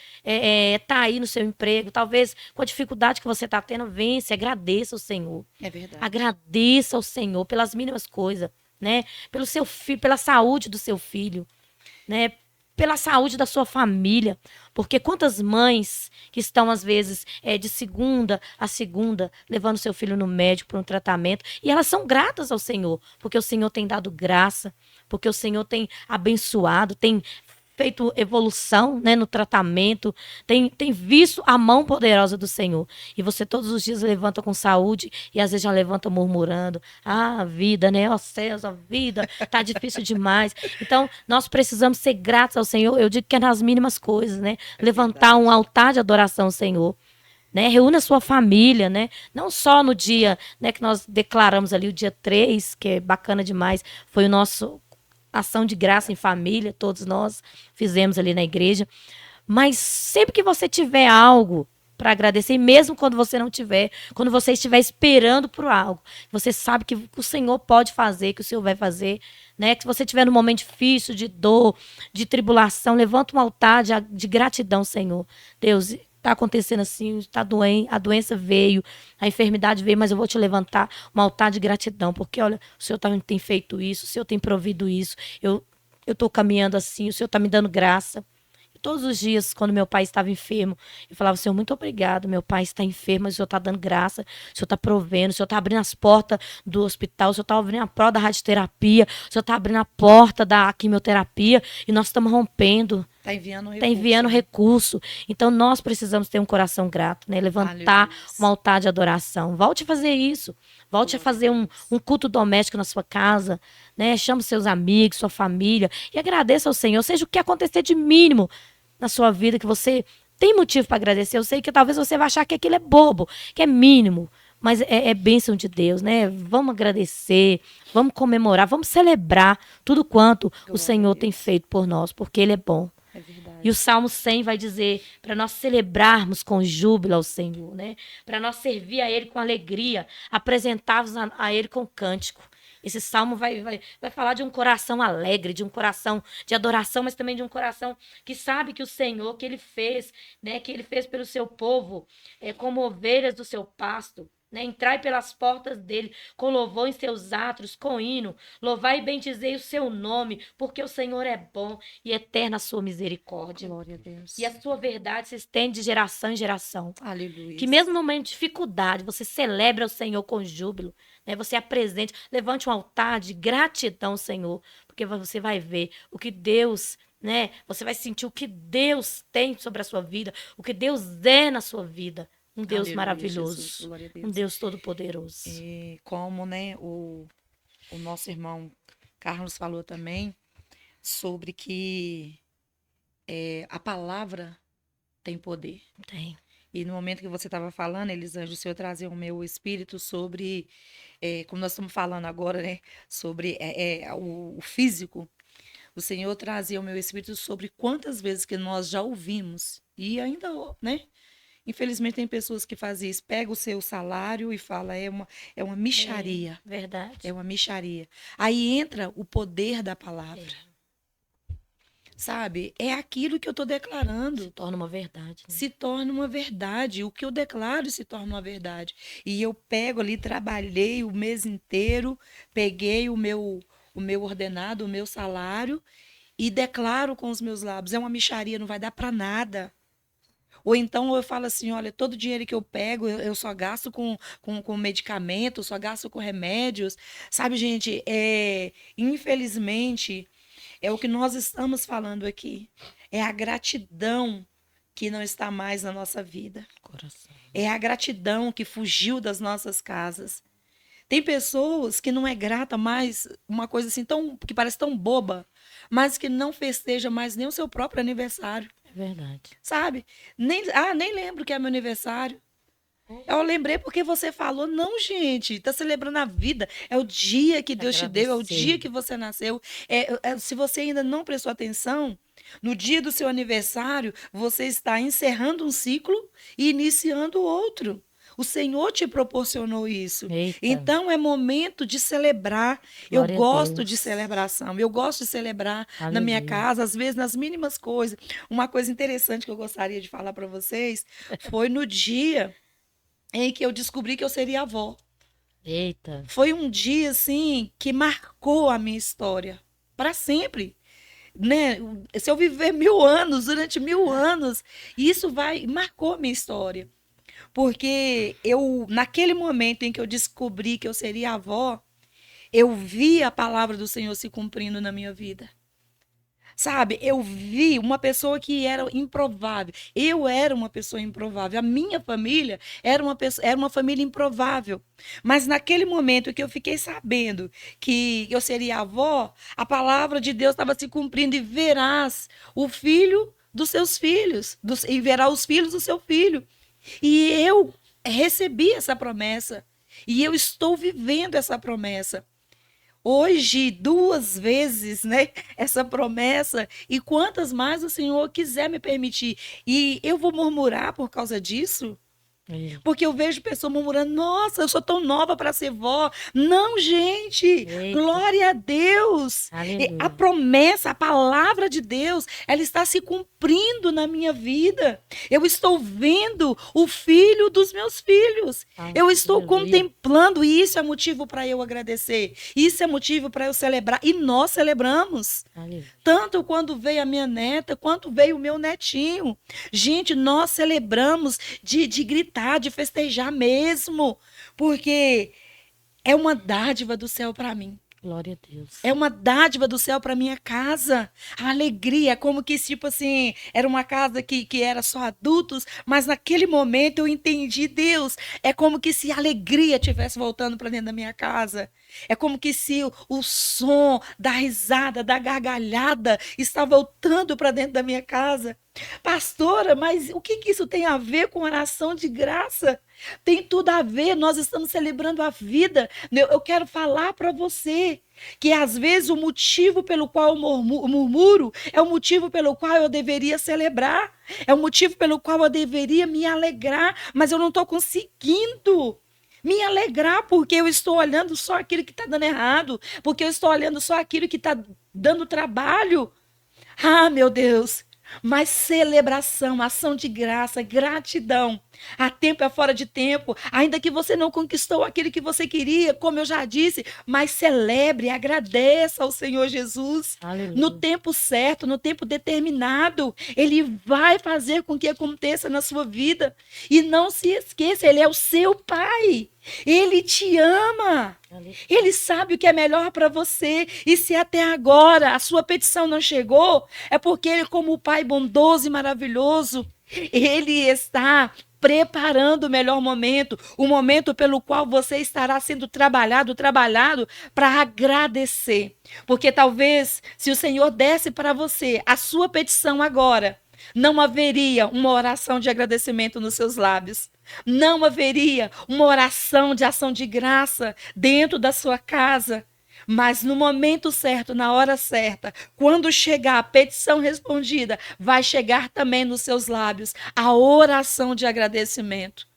tá aí no seu emprego, talvez com a dificuldade que você tá tendo, vence, agradeça ao Senhor. É verdade. Agradeça ao Senhor pelas mínimas coisas, né? Pelo seu filho, pela saúde do seu filho, né? Pela saúde da sua família. Porque quantas mães que estão, às vezes, de segunda a segunda, levando seu filho no médico para um tratamento, e elas são gratas ao Senhor, porque o Senhor tem dado graça, porque o Senhor tem abençoado, tem feito evolução, né, no tratamento, tem visto a mão poderosa do Senhor. E você todos os dias levanta com saúde e às vezes já levanta murmurando. A vida, né? Ó céus, a vida tá difícil demais. Então, nós precisamos ser gratos ao Senhor. Eu digo que é nas mínimas coisas, né? Levantar um altar de adoração ao Senhor. Né? Reúna a sua família, né? Não só no dia, né, que nós declaramos ali, o dia 3, que é bacana demais, foi o nosso ação de graça em família, todos nós fizemos ali na igreja. Mas sempre que você tiver algo para agradecer, e mesmo quando você não tiver, quando você estiver esperando por algo, você sabe que o Senhor pode fazer, que o Senhor vai fazer, né? Que se você estiver num momento difícil, de dor, de tribulação, levanta um altar de gratidão, Senhor. Deus, está acontecendo assim, está doente, a doença veio, a enfermidade veio, mas eu vou te levantar um altar de gratidão, porque olha, o Senhor tem feito isso, o Senhor tem provido isso, eu estou caminhando assim, o Senhor está me dando graça. E todos os dias, quando meu pai estava enfermo, eu falava, Senhor, muito obrigado, meu pai está enfermo, mas o Senhor está dando graça, o Senhor está provendo, o Senhor está abrindo as portas do hospital, o Senhor está abrindo a porta da radioterapia, o Senhor está abrindo a porta da quimioterapia, e nós estamos rompendo. Está enviando recurso. Está enviando recurso. Então, nós precisamos ter um coração grato, né? Levantar um altar de adoração. Volte a fazer isso. Volte a fazer um culto doméstico na sua casa, né? Chame seus amigos, sua família e agradeça ao Senhor. Seja o que acontecer de mínimo na sua vida, que você tem motivo para agradecer. Eu sei que talvez você vai achar que aquilo é bobo, que é mínimo. Mas é bênção de Deus, né? Vamos agradecer, vamos comemorar, vamos celebrar tudo quanto o Senhor tem feito por nós, porque Ele é bom. É verdade. E o Salmo 100 vai dizer para nós celebrarmos com júbilo ao Senhor, né? Para nós servir a Ele com alegria, apresentar-vos a Ele com cântico. Esse salmo vai falar de um coração alegre, de um coração de adoração, mas também de um coração que sabe que o Senhor, que Ele fez, né? Que Ele fez pelo seu povo, como ovelhas do seu pasto. Né? Entrai pelas portas dele, com louvor em seus átrios, com hino, louvai e bendizei o seu nome, porque o Senhor é bom e eterna a sua misericórdia. Glória a Deus. E a sua verdade se estende de geração em geração. Aleluia. Que mesmo no momento de dificuldade, você celebra o Senhor com júbilo, né? Você apresente, levante um altar de gratidão ao Senhor, porque você vai ver o que Deus, né? Você vai sentir o que Deus tem sobre a sua vida, o que Deus é na sua vida. Um Deus Aleluia, maravilhoso, Jesus, glória a Deus. um Deus todo-poderoso. E como, né, o nosso irmão Carlos falou também sobre que a palavra tem poder. Tem. E no momento que você estava falando, Elisângela, o Senhor trazia o meu espírito sobre, como nós estamos falando agora, né, sobre o físico, o Senhor trazia o meu espírito sobre quantas vezes que nós já ouvimos, e ainda, né, infelizmente tem pessoas que fazem isso, pega o seu salário e fala, é uma mixaria. Verdade. É uma mixaria. Aí entra o poder da palavra. Sabe? É aquilo que eu estou declarando. Se torna uma verdade. Né? Se torna uma verdade. O que eu declaro se torna uma verdade. E eu pego ali, trabalhei o mês inteiro, peguei o meu ordenado, o meu salário e declaro com os meus lábios. É uma mixaria, não vai dar para nada. Ou então eu falo assim, olha, todo o dinheiro que eu pego, eu só gasto com medicamento, só gasto com remédios. Sabe, gente, infelizmente, é o que nós estamos falando aqui. É a gratidão que não está mais na nossa vida. Coração. É a gratidão que fugiu das nossas casas. Tem pessoas que não é grata mais, uma coisa assim que parece tão boba, mas que não festeja mais nem o seu próprio aniversário, É verdade. sabe? Nem lembro que é meu aniversário. Eu lembrei porque você falou, não, gente, tá celebrando a vida. É o dia que Deus te deu, é o Agradecer. dia que você nasceu. Se você ainda não prestou atenção, no dia do seu aniversário, você está encerrando um ciclo e iniciando outro. O Senhor te proporcionou isso. Eita. Então é momento de celebrar. Eu Glória a gosto Deus. de celebração. Eu gosto de celebrar na minha Aleluia. casa, às vezes nas mínimas coisas. Uma coisa interessante que eu gostaria de falar para vocês foi no dia em que eu descobri que eu seria avó. Eita. Foi um dia assim que marcou a minha história para sempre, né? Se eu viver 1000 anos, durante 1000 anos, isso marcou a minha história, porque eu, naquele momento em que eu descobri que eu seria avó, eu vi a palavra do Senhor se cumprindo na minha vida. Sabe, eu vi uma pessoa que era improvável. Eu era uma pessoa improvável. A minha família era uma família improvável. Mas naquele momento que eu fiquei sabendo que eu seria avó, a palavra de Deus estava se cumprindo, e verás o filho dos seus filhos, e verá os filhos do seu filho. E eu recebi essa promessa. E eu estou vivendo essa promessa. Hoje, 2 vezes, né, essa promessa, e quantas mais o Senhor quiser me permitir. E eu vou murmurar por causa disso? Eita. Porque eu vejo pessoas murmurando, nossa, eu sou tão nova para ser vó. Não, gente, Eita. glória a Deus. Aleluia. A promessa, a palavra de Deus, ela está se cumprindo na minha vida. Eu estou vendo o filho dos meus filhos. Eu estou Aleluia. contemplando, e isso é motivo para eu agradecer. Isso é motivo para eu celebrar. E nós celebramos. Aleluia. Tanto quando veio a minha neta, quanto veio o meu netinho. Gente, nós celebramos de gritar, de festejar mesmo, porque é uma dádiva do céu para mim. Glória a Deus. É uma dádiva do céu para minha casa. A alegria, é como que, tipo assim, era uma casa que era só adultos, mas naquele momento eu entendi, Deus, é como que se a alegria estivesse voltando para dentro da minha casa. É como que se o som da risada, da gargalhada está voltando para dentro da minha casa. Pastora, mas o que isso tem a ver com oração de graça? Tem tudo a ver, nós estamos celebrando a vida. Eu quero falar para você que às vezes o motivo pelo qual eu murmuro é o motivo pelo qual eu deveria celebrar, é o motivo pelo qual eu deveria me alegrar, mas eu não estou conseguindo me alegrar, porque eu estou olhando só aquilo que está dando errado, porque eu estou olhando só aquilo que está dando trabalho. Ah, meu Deus! Mas celebração, ação de graça, gratidão. Há tempo é fora de tempo. Ainda que você não conquistou aquilo que você queria, como eu já disse, mas celebre, agradeça ao Senhor Jesus. Aleluia. No tempo certo, no tempo determinado, Ele vai fazer com que aconteça na sua vida. E não se esqueça, Ele é o seu Pai. Ele te ama. Aleluia. Ele sabe o que é melhor para você. E se até agora a sua petição não chegou, é porque Ele, como o Pai bondoso e maravilhoso, Ele está preparando o melhor momento, o momento pelo qual você estará sendo trabalhado para agradecer. Porque talvez, se o Senhor desse para você a sua petição agora, não haveria uma oração de agradecimento nos seus lábios. Não haveria uma oração de ação de graça dentro da sua casa. Mas no momento certo, na hora certa, quando chegar a petição respondida, vai chegar também nos seus lábios a oração de agradecimento.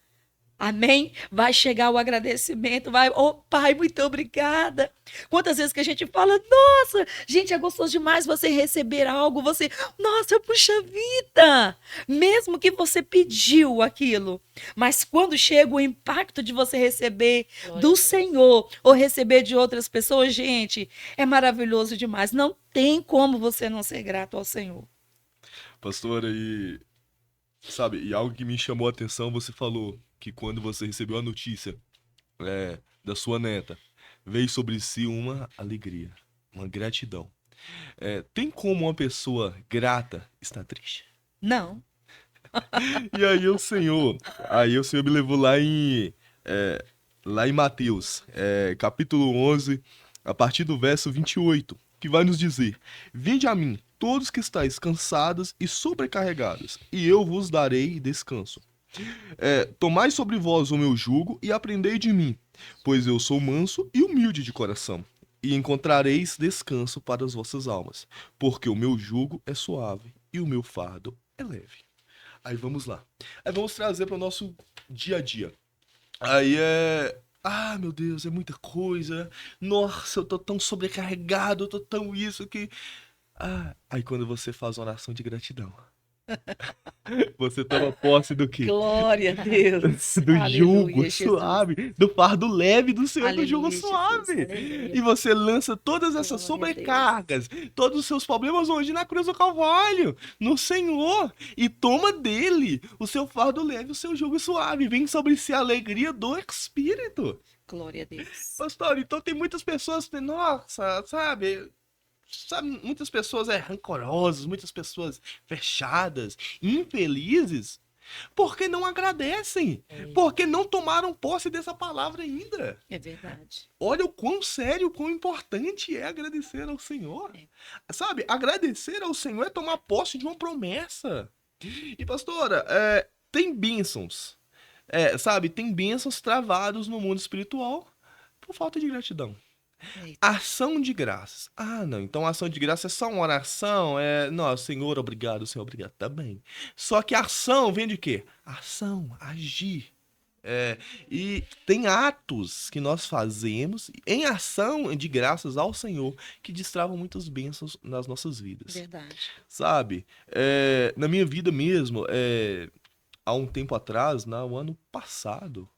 Amém? Vai chegar o agradecimento, vai, oh Pai, muito obrigada. Quantas vezes que a gente fala, nossa, gente, é gostoso demais você receber algo, nossa, puxa vida, mesmo que você pediu aquilo, mas quando chega o impacto de você receber do Senhor ou receber de outras pessoas, gente, é maravilhoso demais. Não tem como você não ser grato ao Senhor. Pastora, e algo que me chamou a atenção, você falou que quando você recebeu a notícia da sua neta, veio sobre si uma alegria, uma gratidão. Tem como uma pessoa grata estar triste? Não. E aí o Senhor me levou lá em Mateus, capítulo 11, a partir do verso 28. que vai nos dizer: vinde a mim, todos que estáis cansados e sobrecarregados, e eu vos darei descanso. Tomai sobre vós o meu jugo e aprendei de mim, pois eu sou manso e humilde de coração, e encontrareis descanso para as vossas almas, porque o meu jugo é suave e o meu fardo é leve. Aí vamos lá. Aí vamos trazer para o nosso dia a dia. Aí Ah, meu Deus, é muita coisa. Nossa, eu tô tão sobrecarregado, eu tô tão isso que. Aí quando você faz uma oração de gratidão, você toma posse do quê? Glória a Deus. Do jugo Aleluia, Jesus. suave, do fardo leve do Senhor, do jugo Aleluia, Jesus. suave. Aleluia. E você lança todas essas Glória a Deus. sobrecargas, todos os seus problemas hoje na cruz do Calvário, no Senhor, e toma dele o seu fardo leve, o seu jugo suave. Vem sobre si a alegria do Espírito. Glória a Deus. Pastor, então tem muitas pessoas que, nossa, sabe, muitas pessoas rancorosas, muitas pessoas fechadas, infelizes, porque não agradecem, porque não tomaram posse dessa palavra ainda. É verdade. Olha o quão sério, o quão importante é agradecer ao Senhor. Sabe, agradecer ao Senhor é tomar posse de uma promessa. E pastora, tem bênçãos, sabe, tem bênçãos travados no mundo espiritual por falta de gratidão. Eita. Ação de graças. Não, então ação de graças é só uma oração? Não, Senhor, obrigado, Senhor, obrigado, tá bem. Só que ação vem de quê? Ação, agir. E tem atos que nós fazemos em ação de graças ao Senhor que destravam muitas bênçãos nas nossas vidas. Verdade. Sabe? Na minha vida mesmo, há um tempo atrás, no ano passado,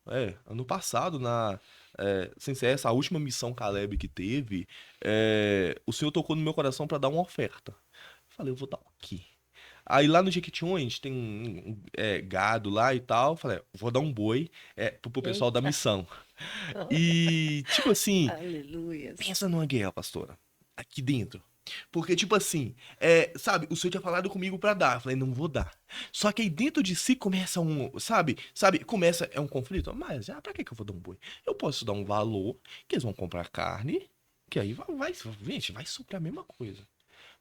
sem ser essa a última missão Caleb que teve, o Senhor tocou no meu coração para dar uma oferta. Falei, eu vou dar o quê? Aí lá no Jequitinhonha, a gente tem gado lá e tal. Falei, vou dar um boi pro pessoal da missão. E, tipo assim, Aleluia. pensa numa guerra, pastora, aqui dentro. Porque, tipo assim, sabe, o Senhor tinha falado comigo pra dar. Eu falei, não vou dar. Só que aí dentro de si começa começa um conflito. Mas, pra que eu vou dar um boi? Eu posso dar um valor, que eles vão comprar carne, que aí gente, vai suprir a mesma coisa.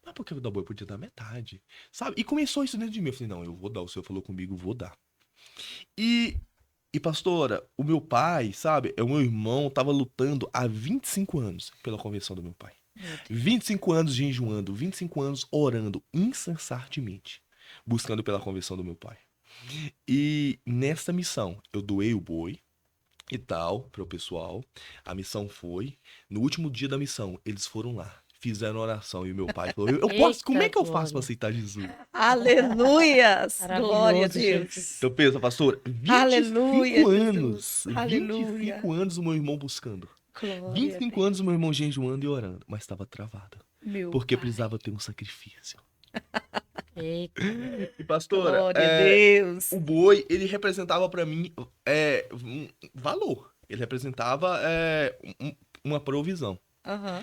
Mas por que eu vou dar boi? Eu podia dar metade, sabe? E começou isso dentro de mim. Eu falei, não, eu vou dar. O Senhor falou comigo, eu vou dar. E pastora, o meu pai, sabe, o meu irmão tava lutando há 25 anos pela conversão do meu pai. 25 anos jejuando, 25 anos orando incessantemente, buscando pela conversão do meu pai. E nessa missão, eu doei o boi e tal para o pessoal. A missão foi. No último dia da missão, eles foram lá, fizeram oração e o meu pai falou: eu posso, como é que eu faço para aceitar Jesus? Aleluias. Maravilhoso, Glória a Deus. Jesus. Então pensa, pastor, 25 Aleluia, anos, Jesus. Aleluia. 25 anos o meu irmão buscando. Glória 25 anos o meu irmão jejuando e orando, mas estava travado. Meu Porque Pai. precisava ter um sacrifício. Eita. E pastora, Glória a Deus. o boi, ele representava pra mim um valor. Ele representava uma provisão. Aham.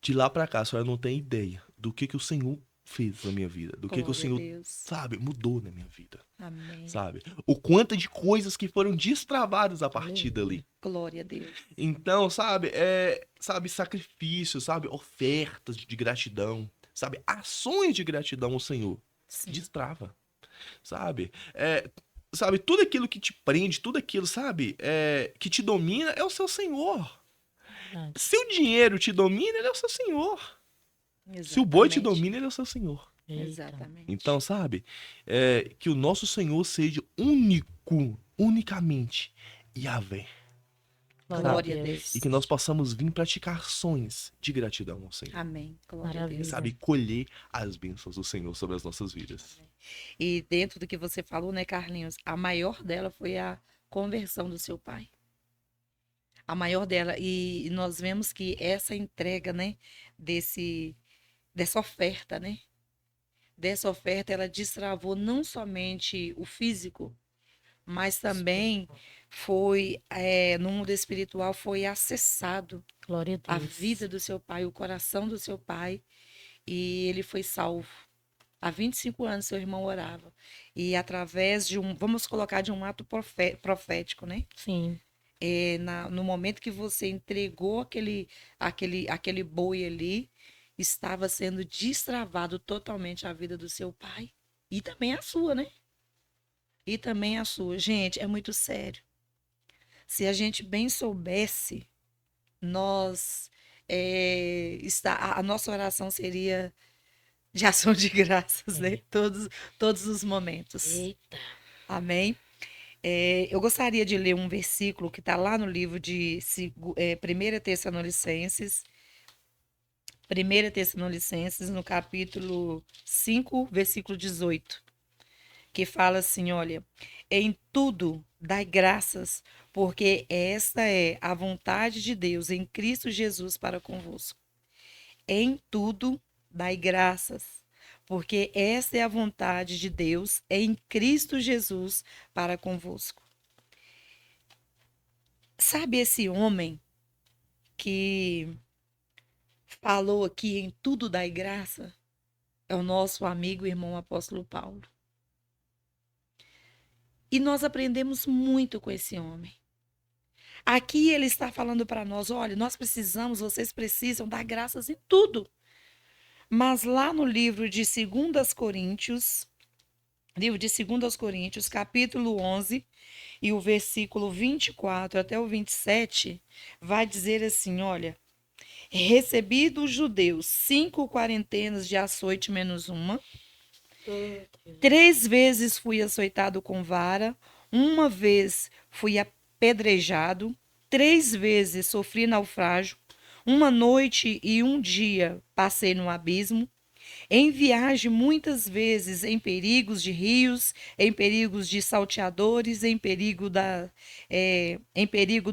De lá pra cá, a senhora não tem ideia do que o Senhor fez na minha vida. Do que o Glória a Senhor, Deus. sabe, mudou na minha vida. Amém. Sabe? O quanto de coisas que foram destravadas a partir dali. Glória a Deus. Então, sabe, sacrifício, sabe, ofertas de gratidão, sabe, ações de gratidão ao Senhor, Sim. destrava, sabe, sabe, tudo aquilo que te prende, tudo aquilo, sabe, que te domina é o seu Senhor. Verdade. Se o dinheiro te domina, ele é o seu Senhor. Se o boi te domina, ele é o seu Senhor. Eita. Exatamente. Então, sabe, que o nosso Senhor seja unicamente Yahvé. Glória a Deus. E que nós possamos vir praticar ações de gratidão ao Senhor. Amém. Glória a Maravilha. Deus. Sabe, colher as bênçãos do Senhor sobre as nossas vidas. E dentro do que você falou, né, Carlinhos? A maior dela foi a conversão do seu pai. A maior dela. E nós vemos que essa entrega, né, dessa oferta, né? Dessa oferta, ela destravou não somente o físico, mas também foi, no mundo espiritual, foi acessado Glória a a Deus. vida do seu pai, o coração do seu pai, e ele foi salvo. Há 25 anos seu irmão orava. E através de vamos colocar, de um ato profético, né? Sim. No momento que você entregou aquele boi ali, estava sendo destravado totalmente a vida do seu pai. E também a sua, né? E também a sua. Gente, é muito sério. Se a gente bem soubesse, nós a nossa oração seria de ação de graças, né? Todos os momentos. Eita. Amém? Eu gostaria de ler um versículo que está lá no livro de 1 Tessalonicenses. 1 Tessalonicenses, no capítulo 5, versículo 18, que fala assim, olha, em tudo dai graças, porque esta é a vontade de Deus em Cristo Jesus para convosco. Em tudo dai graças, porque esta é a vontade de Deus em Cristo Jesus para convosco. Sabe esse homem que falou aqui em tudo dai graça? É o nosso amigo e irmão apóstolo Paulo. E nós aprendemos muito com esse homem. Aqui ele está falando para nós, olha, nós precisamos, vocês precisam dar graças em tudo. Mas lá no livro de 2 Coríntios, capítulo 11, e o versículo 24 até o 27, vai dizer assim, olha, recebi dos judeus 5 quarentenas de açoite menos uma, 3 vezes fui açoitado com vara, uma vez fui apedrejado, 3 vezes sofri naufrágio, uma noite e um dia passei no abismo, em viagem muitas vezes em perigos de rios, em perigos de salteadores, em perigo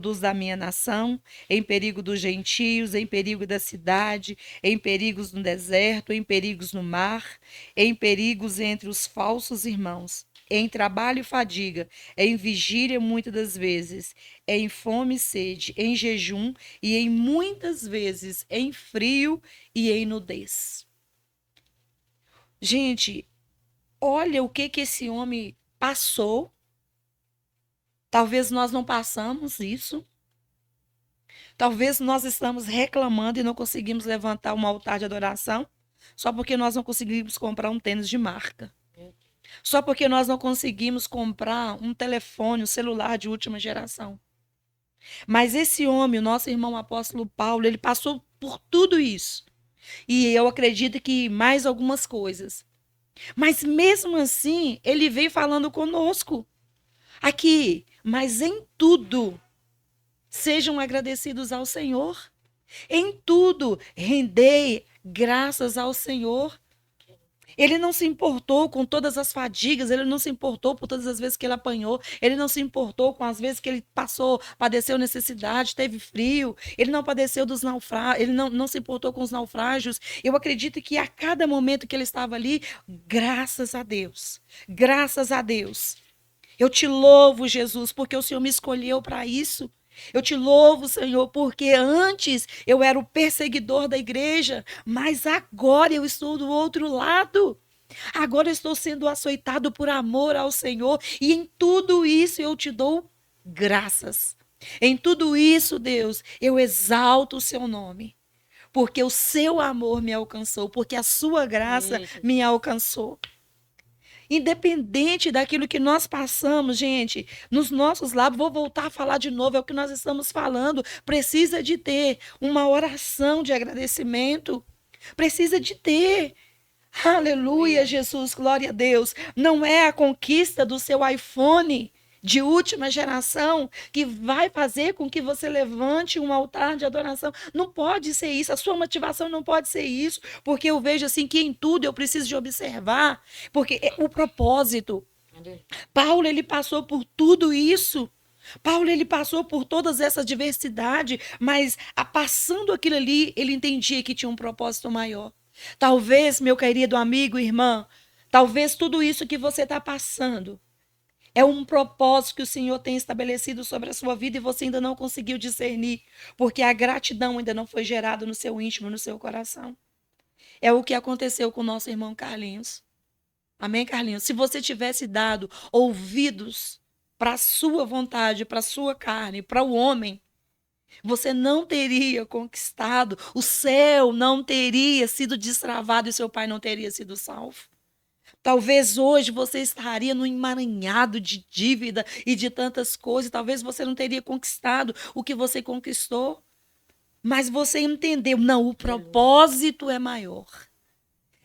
dos da minha nação, em perigo dos gentios, em perigo da cidade, em perigos no deserto, em perigos no mar, em perigos entre os falsos irmãos, em trabalho e fadiga, em vigília muitas das vezes, em fome e sede, em jejum e em muitas vezes em frio e em nudez. Gente, olha o que esse homem passou. Talvez nós não passamos isso. Talvez nós estamos reclamando e não conseguimos levantar um altar de adoração só porque nós não conseguimos comprar um tênis de marca. Só porque nós não conseguimos comprar um telefone, um celular de última geração. Mas esse homem, o nosso irmão apóstolo Paulo, ele passou por tudo isso. E eu acredito que mais algumas coisas. Mas mesmo assim, ele veio falando conosco. Aqui, mas em tudo, sejam agradecidos ao Senhor. Em tudo, rendei graças ao Senhor. Ele não se importou com todas as fadigas, ele não se importou por todas as vezes que ele apanhou, ele não se importou com as vezes que ele passou, padeceu necessidade, teve frio, ele não padeceu dos naufrágios, ele não se importou com os naufrágios. Eu acredito que a cada momento que ele estava ali, graças a Deus, eu te louvo, Jesus, porque o Senhor me escolheu para isso. Eu te louvo, Senhor, porque antes eu era o perseguidor da igreja, mas agora eu estou do outro lado. Agora eu estou sendo açoitado por amor ao Senhor e em tudo isso eu te dou graças. Em tudo isso, Deus, eu exalto o seu nome, porque o seu amor me alcançou, porque a sua graça me alcançou. Independente daquilo que nós passamos, gente, nos nossos lábios, vou voltar a falar de novo, é o que nós estamos falando, precisa de ter uma oração de agradecimento, precisa de ter. Aleluia, Jesus, glória a Deus. Não é a conquista do seu iPhone de última geração que vai fazer com que você levante um altar de adoração. Não pode ser isso, a sua motivação não pode ser isso, porque eu vejo assim que em tudo eu preciso de observar, porque é o propósito. Paulo, ele passou por tudo isso. Paulo, ele passou por todas essa diversidade, mas passando aquilo ali, ele entendia que tinha um propósito maior. Talvez, meu querido amigo, irmã, talvez tudo isso que você está passando é um propósito que o Senhor tem estabelecido sobre a sua vida e você ainda não conseguiu discernir, porque a gratidão ainda não foi gerada no seu íntimo, no seu coração. É o que aconteceu com o nosso irmão Carlinhos. Amém, Carlinhos? Se você tivesse dado ouvidos para a sua vontade, para a sua carne, para o homem, Você não teria conquistado, o céu não teria sido destravado e seu pai não teria sido salvo. Talvez hoje você estaria no emaranhado de dívida e de tantas coisas. Talvez você não teria conquistado o que você conquistou. Mas você entendeu, não, o propósito é maior.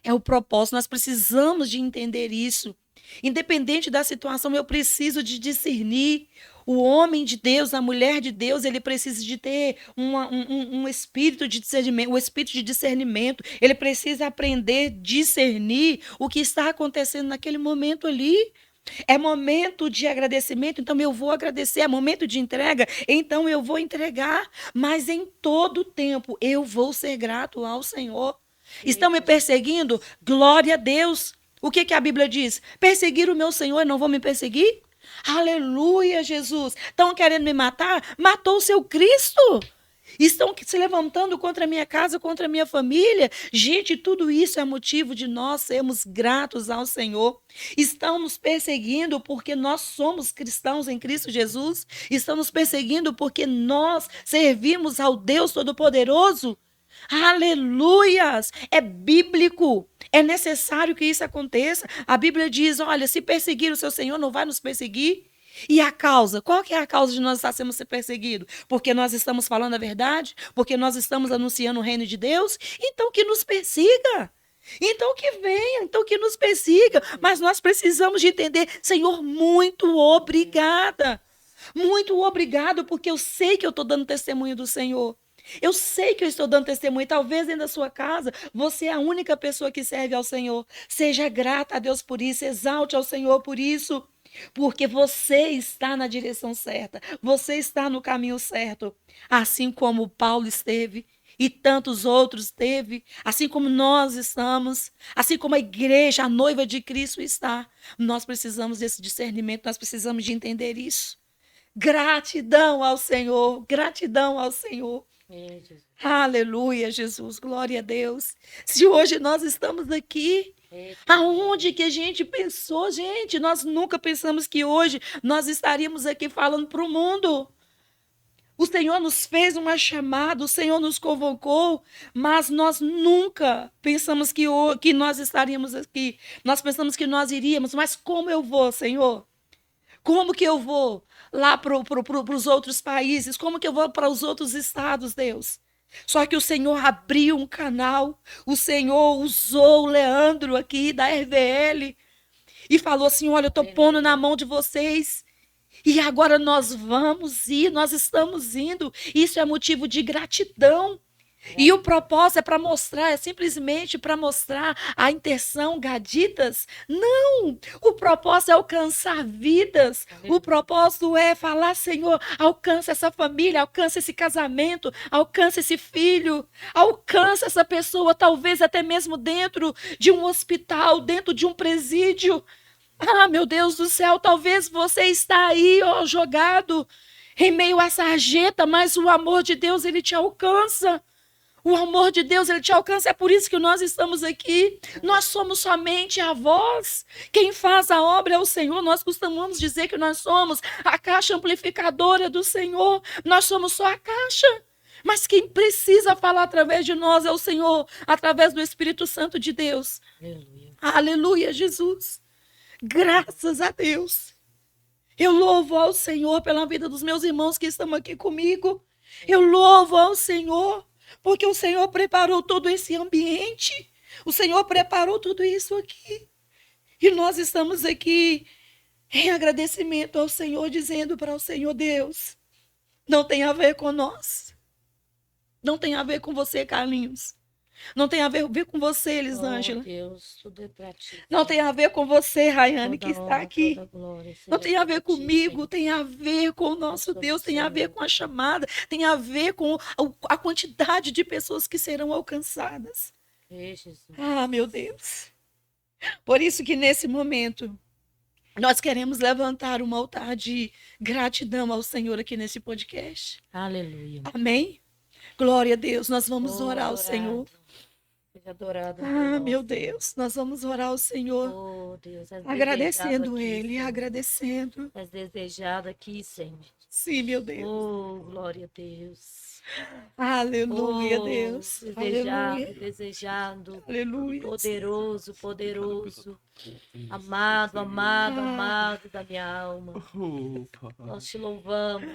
É o propósito, nós precisamos de entender isso. Independente da situação, eu preciso de discernir. O homem de Deus, a mulher de Deus, ele precisa de ter um espírito de discernimento, o espírito de discernimento. Ele precisa aprender a discernir o que está acontecendo naquele momento ali. É momento de agradecimento, então eu vou agradecer. É momento de entrega, então eu vou entregar. Mas em todo tempo eu vou ser grato ao Senhor. Estão me perseguindo? Glória a Deus. O que a Bíblia diz? Perseguir o meu Senhor e não vão me perseguir? Aleluia, Jesus. Estão querendo me matar? Matou o seu Cristo. Estão se levantando contra a minha casa, contra a minha família. Gente, tudo isso é motivo de nós sermos gratos ao Senhor. Estão nos perseguindo porque nós somos cristãos em Cristo Jesus. Estão nos perseguindo porque nós servimos ao Deus Todo-Poderoso. Aleluias! É bíblico. É necessário que isso aconteça. A Bíblia diz, olha, se perseguir o seu Senhor, não vai nos perseguir. E a causa? Qual que é a causa de nós estarmos sendo perseguidos? Porque nós estamos falando a verdade? Porque nós estamos anunciando o reino de Deus? Então que nos persiga. Então que venha, então que nos persiga. Mas nós precisamos de entender, Senhor, muito obrigada. Muito obrigado, porque eu sei que eu estou dando testemunho do Senhor. Eu sei que eu estou dando testemunho. Talvez dentro da sua casa, você é a única pessoa que serve ao Senhor. Seja grata a Deus por isso, exalte ao Senhor por isso. Porque você está na direção certa, você está no caminho certo. Assim como Paulo esteve e tantos outros esteve, assim como nós estamos, assim como a igreja, a noiva de Cristo está. Nós precisamos desse discernimento, nós precisamos de entender isso. Gratidão ao Senhor, gratidão ao Senhor. Aleluia, Jesus, glória a Deus. Se hoje nós estamos aqui, aonde que a gente pensou, gente? Nós nunca pensamos que hoje nós estaríamos aqui falando para o mundo. O Senhor nos fez uma chamada, o Senhor nos convocou, mas nós nunca pensamos que nós estaríamos aqui. Nós pensamos que nós iríamos, mas como eu vou, Senhor? Como que eu vou lá para os outros países? Como que eu vou para os outros estados, Deus? Só que o Senhor abriu um canal, o Senhor usou o Leandro aqui da RVL e falou assim, olha, eu estou pondo na mão de vocês e agora nós vamos ir, nós estamos indo. Isso é motivo de gratidão. E o propósito é para mostrar, é simplesmente para mostrar a intenção Gaditas? Não! O propósito é alcançar vidas. O propósito é falar, Senhor, alcança essa família, alcança esse casamento, alcança esse filho, alcança essa pessoa, talvez até mesmo dentro de um hospital, dentro de um presídio. Ah, meu Deus do céu, talvez você está aí, ó, jogado em meio à sarjeta, mas o amor de Deus, ele te alcança. O amor de Deus, ele te alcança, é por isso que nós estamos aqui. Nós somos somente a voz. Quem faz a obra é o Senhor. Nós costumamos dizer que nós somos a caixa amplificadora do Senhor. Nós somos só a caixa. Mas quem precisa falar através de nós é o Senhor, através do Espírito Santo de Deus. Aleluia. Aleluia, Jesus. Graças a Deus. Eu louvo ao Senhor pela vida dos meus irmãos que estão aqui comigo. Eu louvo ao Senhor. Porque o Senhor preparou todo esse ambiente. O Senhor preparou tudo isso aqui. E nós estamos aqui em agradecimento ao Senhor, dizendo para o Senhor, Deus, não tem a ver com nós. Não tem a ver com você, Carlinhos. Não tem a ver com você, Elisângela. Deus, tudo é pra ti. Não tem a ver com você, Rayane, que está honra, aqui. Glória, não tem a ver comigo, Senhor. Tem a ver com o nosso Deus, tem a ver com a chamada, tem a ver com a quantidade de pessoas que serão alcançadas. Ah, meu Deus. Por isso que nesse momento nós queremos levantar um altar de gratidão ao Senhor aqui nesse podcast. Aleluia. Amém? Glória a Deus, nós vamos orar ao Senhor. Seja adorado. Meu Deus, nós vamos orar ao Senhor, Deus, agradecendo aqui, Ele, Senhor. agradecendo. És desejado aqui, Senhor. Sim, meu Deus. Oh, glória a Deus. Aleluia, Oh, Deus. desejado, Aleluia. desejado. Aleluia. Poderoso, poderoso. Amado, amado, Ah, amado da minha alma. Oh, Pai. Nós te louvamos.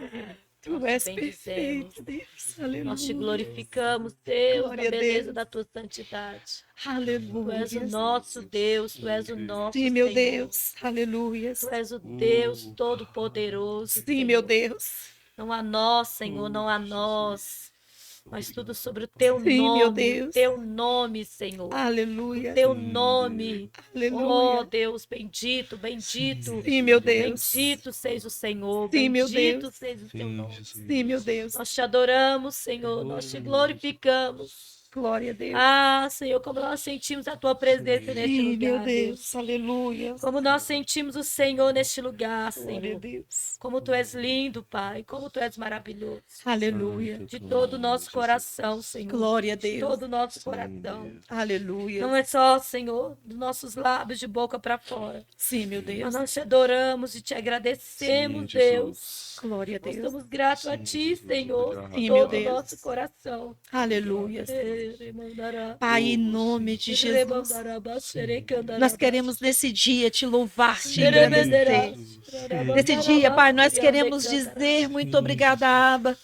tu Nós te és bendizemos. perfeito, Deus. Nós te Aleluia. glorificamos, Deus, Glória na a beleza Deus. da tua santidade. Tu Aleluia. és o nosso Deus, tu és o nosso Sim, meu Senhor. Deus. Aleluia. Tu és o Deus Todo-Poderoso, Sim, meu Senhor. Deus. Não há nós, Senhor, não há nós. Mas tudo sobre o teu Sim, meu nome, Deus. Senhor. O Aleluia. teu nome. Oh, Aleluia. Deus, bendito, bendito. Sim, meu Deus. Bendito seja o Senhor. Sim, meu Bendito Deus. seja o teu Sim, nome. Jesus. Sim, meu Deus. Nós te adoramos, Senhor. Nós te glorificamos. Glória a Deus. Ah, Senhor, como nós sentimos a tua presença neste Sim, meu lugar, Deus. Deus. Aleluia. Como nós sentimos o Senhor neste lugar, Glória a Senhor. Deus. Como tu és lindo, Pai. Como tu és maravilhoso. Aleluia. De todo o nosso coração, Senhor. Glória a De Deus. todo o nosso coração. Aleluia. Não é só, Senhor, dos nossos lábios de boca para fora. Sim, meu Mas Deus. nós te adoramos e te agradecemos, Deus. Glória a Nós Deus. somos gratos a ti, Senhor, Sim, de meu todo o Deus. nosso coração. Aleluia. Pai, em nome de Jesus, nós queremos nesse dia te louvar, te agradecer. Nesse dia, Pai, nós queremos dizer muito obrigada, Abba.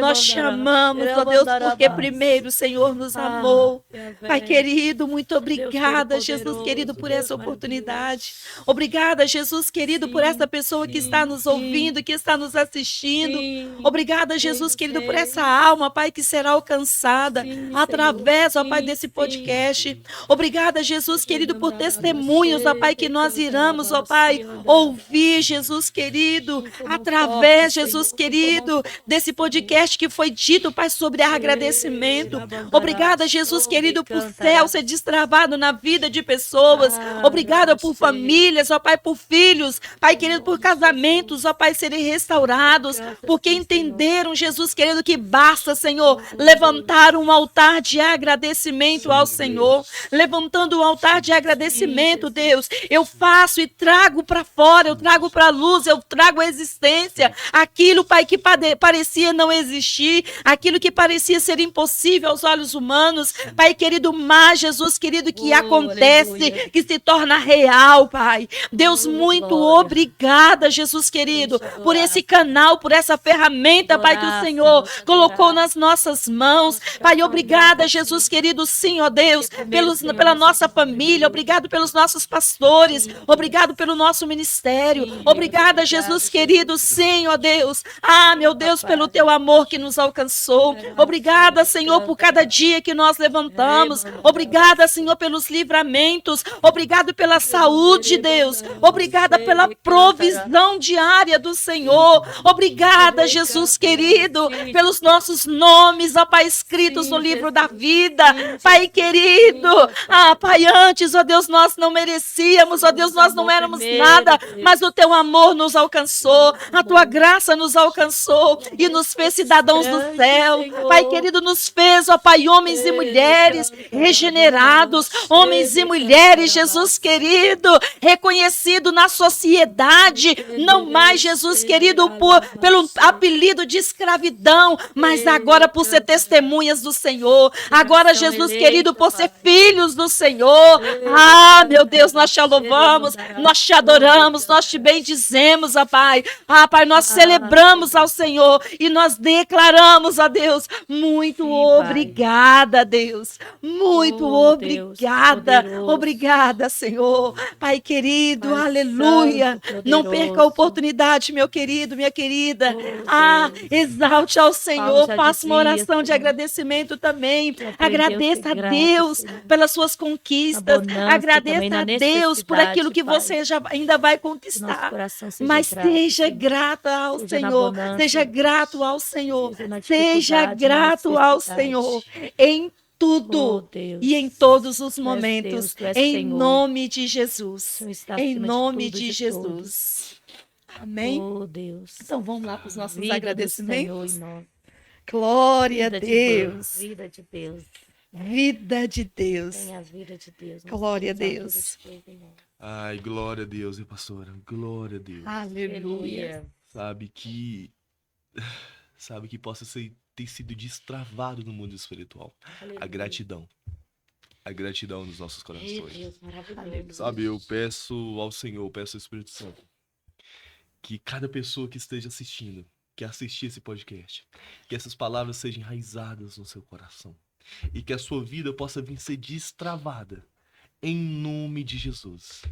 Nós chamamos, ó Deus, porque primeiro o Senhor nos amou. Pai querido, muito obrigada, Jesus querido, por essa oportunidade. Obrigada, Jesus querido, por essa pessoa que está nos ouvindo, que está nos assistindo. Obrigada, Jesus querido, por essa alma, Pai, que será alcançada através, ó Pai, desse podcast. Obrigada, Jesus querido, por testemunhos, ó Pai, que nós iremos, ó Pai, ouvir, Jesus querido, através, Jesus querido, desse podcast que foi dito, Pai, sobre agradecimento. Obrigada, Jesus querido, por céu ser destravado na vida de pessoas. Obrigada por famílias, ó Pai, por filhos, Pai querido, por casamentos, ó Pai, serem restaurados, porque entenderam, Jesus querido, que basta, Senhor, levantar um altar de agradecimento ao Senhor. Levantando um altar de agradecimento, Deus, eu faço e trago para fora, eu trago para a luz, eu trago à existência aquilo, Pai, que parecia não existir, aquilo que parecia ser impossível aos olhos humanos, Pai querido, mas Jesus querido, que acontece, aleluia, que se torna real, Pai. Deus, muito obrigada, Jesus querido, por esse canal, por essa ferramenta, Pai, que o Senhor colocou nas nossas mãos. Pai, obrigada, Jesus querido, sim, ó Deus, pela nossa família, obrigado pelos nossos pastores, obrigado pelo nosso ministério, obrigada, Jesus querido, sim, ó Deus, meu Deus, pelo teu amor que nos alcançou. Obrigada, Senhor, por cada dia que nós levantamos. Obrigada, Senhor, pelos livramentos. Obrigado pela saúde, Deus. Obrigada pela provisão diária do Senhor. Obrigada, Jesus querido, pelos nossos nomes, ó Pai, escritos no livro da vida. Pai querido, Pai, antes, ó Deus, nós não merecíamos, ó Deus, nós não éramos nada, mas o teu amor nos alcançou, a tua graça nos alcançou e nos fez cidadãos do céu. Pai querido, nos fez, ó Pai, homens e mulheres regenerados, homens e mulheres, Jesus querido, reconhecido na sociedade, não mais, Jesus querido, pelo apelido de escravidão, mas agora por ser testemunhas do Senhor, agora, Jesus querido, por ser filhos do Senhor. Meu Deus, nós te louvamos, nós te adoramos, nós te bendizemos, ó Pai. Pai, nós celebramos ao Senhor e nós declaramos a Deus, muito sim, obrigada, Deus, muito obrigada, Deus, obrigada, Senhor. Pai querido, Pai aleluia, Santo, não perca a oportunidade, meu querido, minha querida, exalte ao Senhor, faça uma oração de agradecimento também, agradeça a Deus pelas suas conquistas, agradeça a Deus por aquilo que você ainda vai conquistar, mas seja grata ao Senhor, seja grato ao Senhor, seja grato ao Senhor em tudo e em todos os momentos, em nome de Jesus, em nome de Jesus. Amém? Então vamos lá para os nossos agradecimentos. Glória a Deus. Vida de Deus. Vida de Deus. Tem a vida de Deus. Glória a Deus. Ai, glória a Deus, pastora. Glória a Deus. Aleluia. Sabe que sabe, que possa ter sido destravado no mundo espiritual. A Aleluia. gratidão. A gratidão nos nossos Meu corações. Deus, maravilhoso. Aleluia. Sabe, eu peço ao Senhor, peço ao Espírito Santo, que cada pessoa que esteja assistindo, que assistir esse podcast, que essas palavras sejam enraizadas no seu coração. E que a sua vida possa vir ser destravada, em nome de Jesus,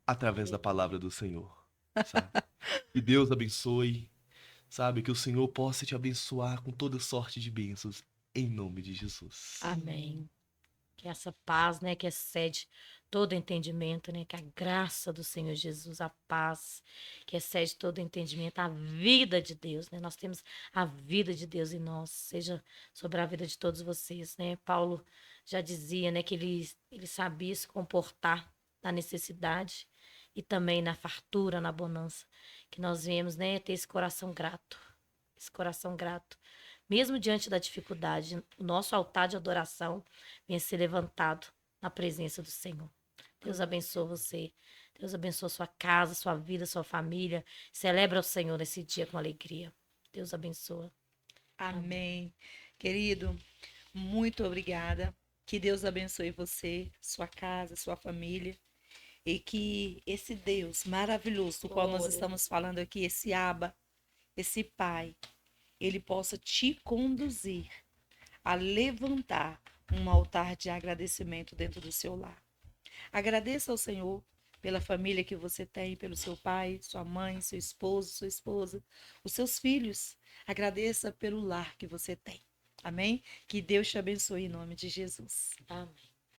através da palavra do Senhor, sabe? Que Deus abençoe, sabe? Que o Senhor possa te abençoar com toda sorte de bênçãos, em nome de Jesus. Amém. Que essa paz, né, que excede todo entendimento, né, que a graça do Senhor Jesus, a paz que excede todo entendimento, a vida de Deus, né, nós temos a vida de Deus em nós, seja sobre a vida de todos vocês, né. Paulo já dizia, né, que ele sabia se comportar na necessidade e também na fartura, na bonança, que nós viemos, né, ter esse coração grato, mesmo diante da dificuldade, o nosso altar de adoração venha ser levantado na presença do Senhor. Deus abençoe você. Deus abençoe sua casa, sua vida, sua família. Celebra o Senhor nesse dia com alegria. Deus abençoe. Amém. Querido, muito obrigada. Que Deus abençoe você, sua casa, sua família. E que esse Deus maravilhoso, do qual nós Glória. estamos falando aqui, esse Abba, esse Pai, ele possa te conduzir a levantar um altar de agradecimento dentro do seu lar. Agradeça ao Senhor pela família que você tem, pelo seu pai, sua mãe, seu esposo, sua esposa, os seus filhos. Agradeça pelo lar que você tem. Amém? Que Deus te abençoe em nome de Jesus. Amém.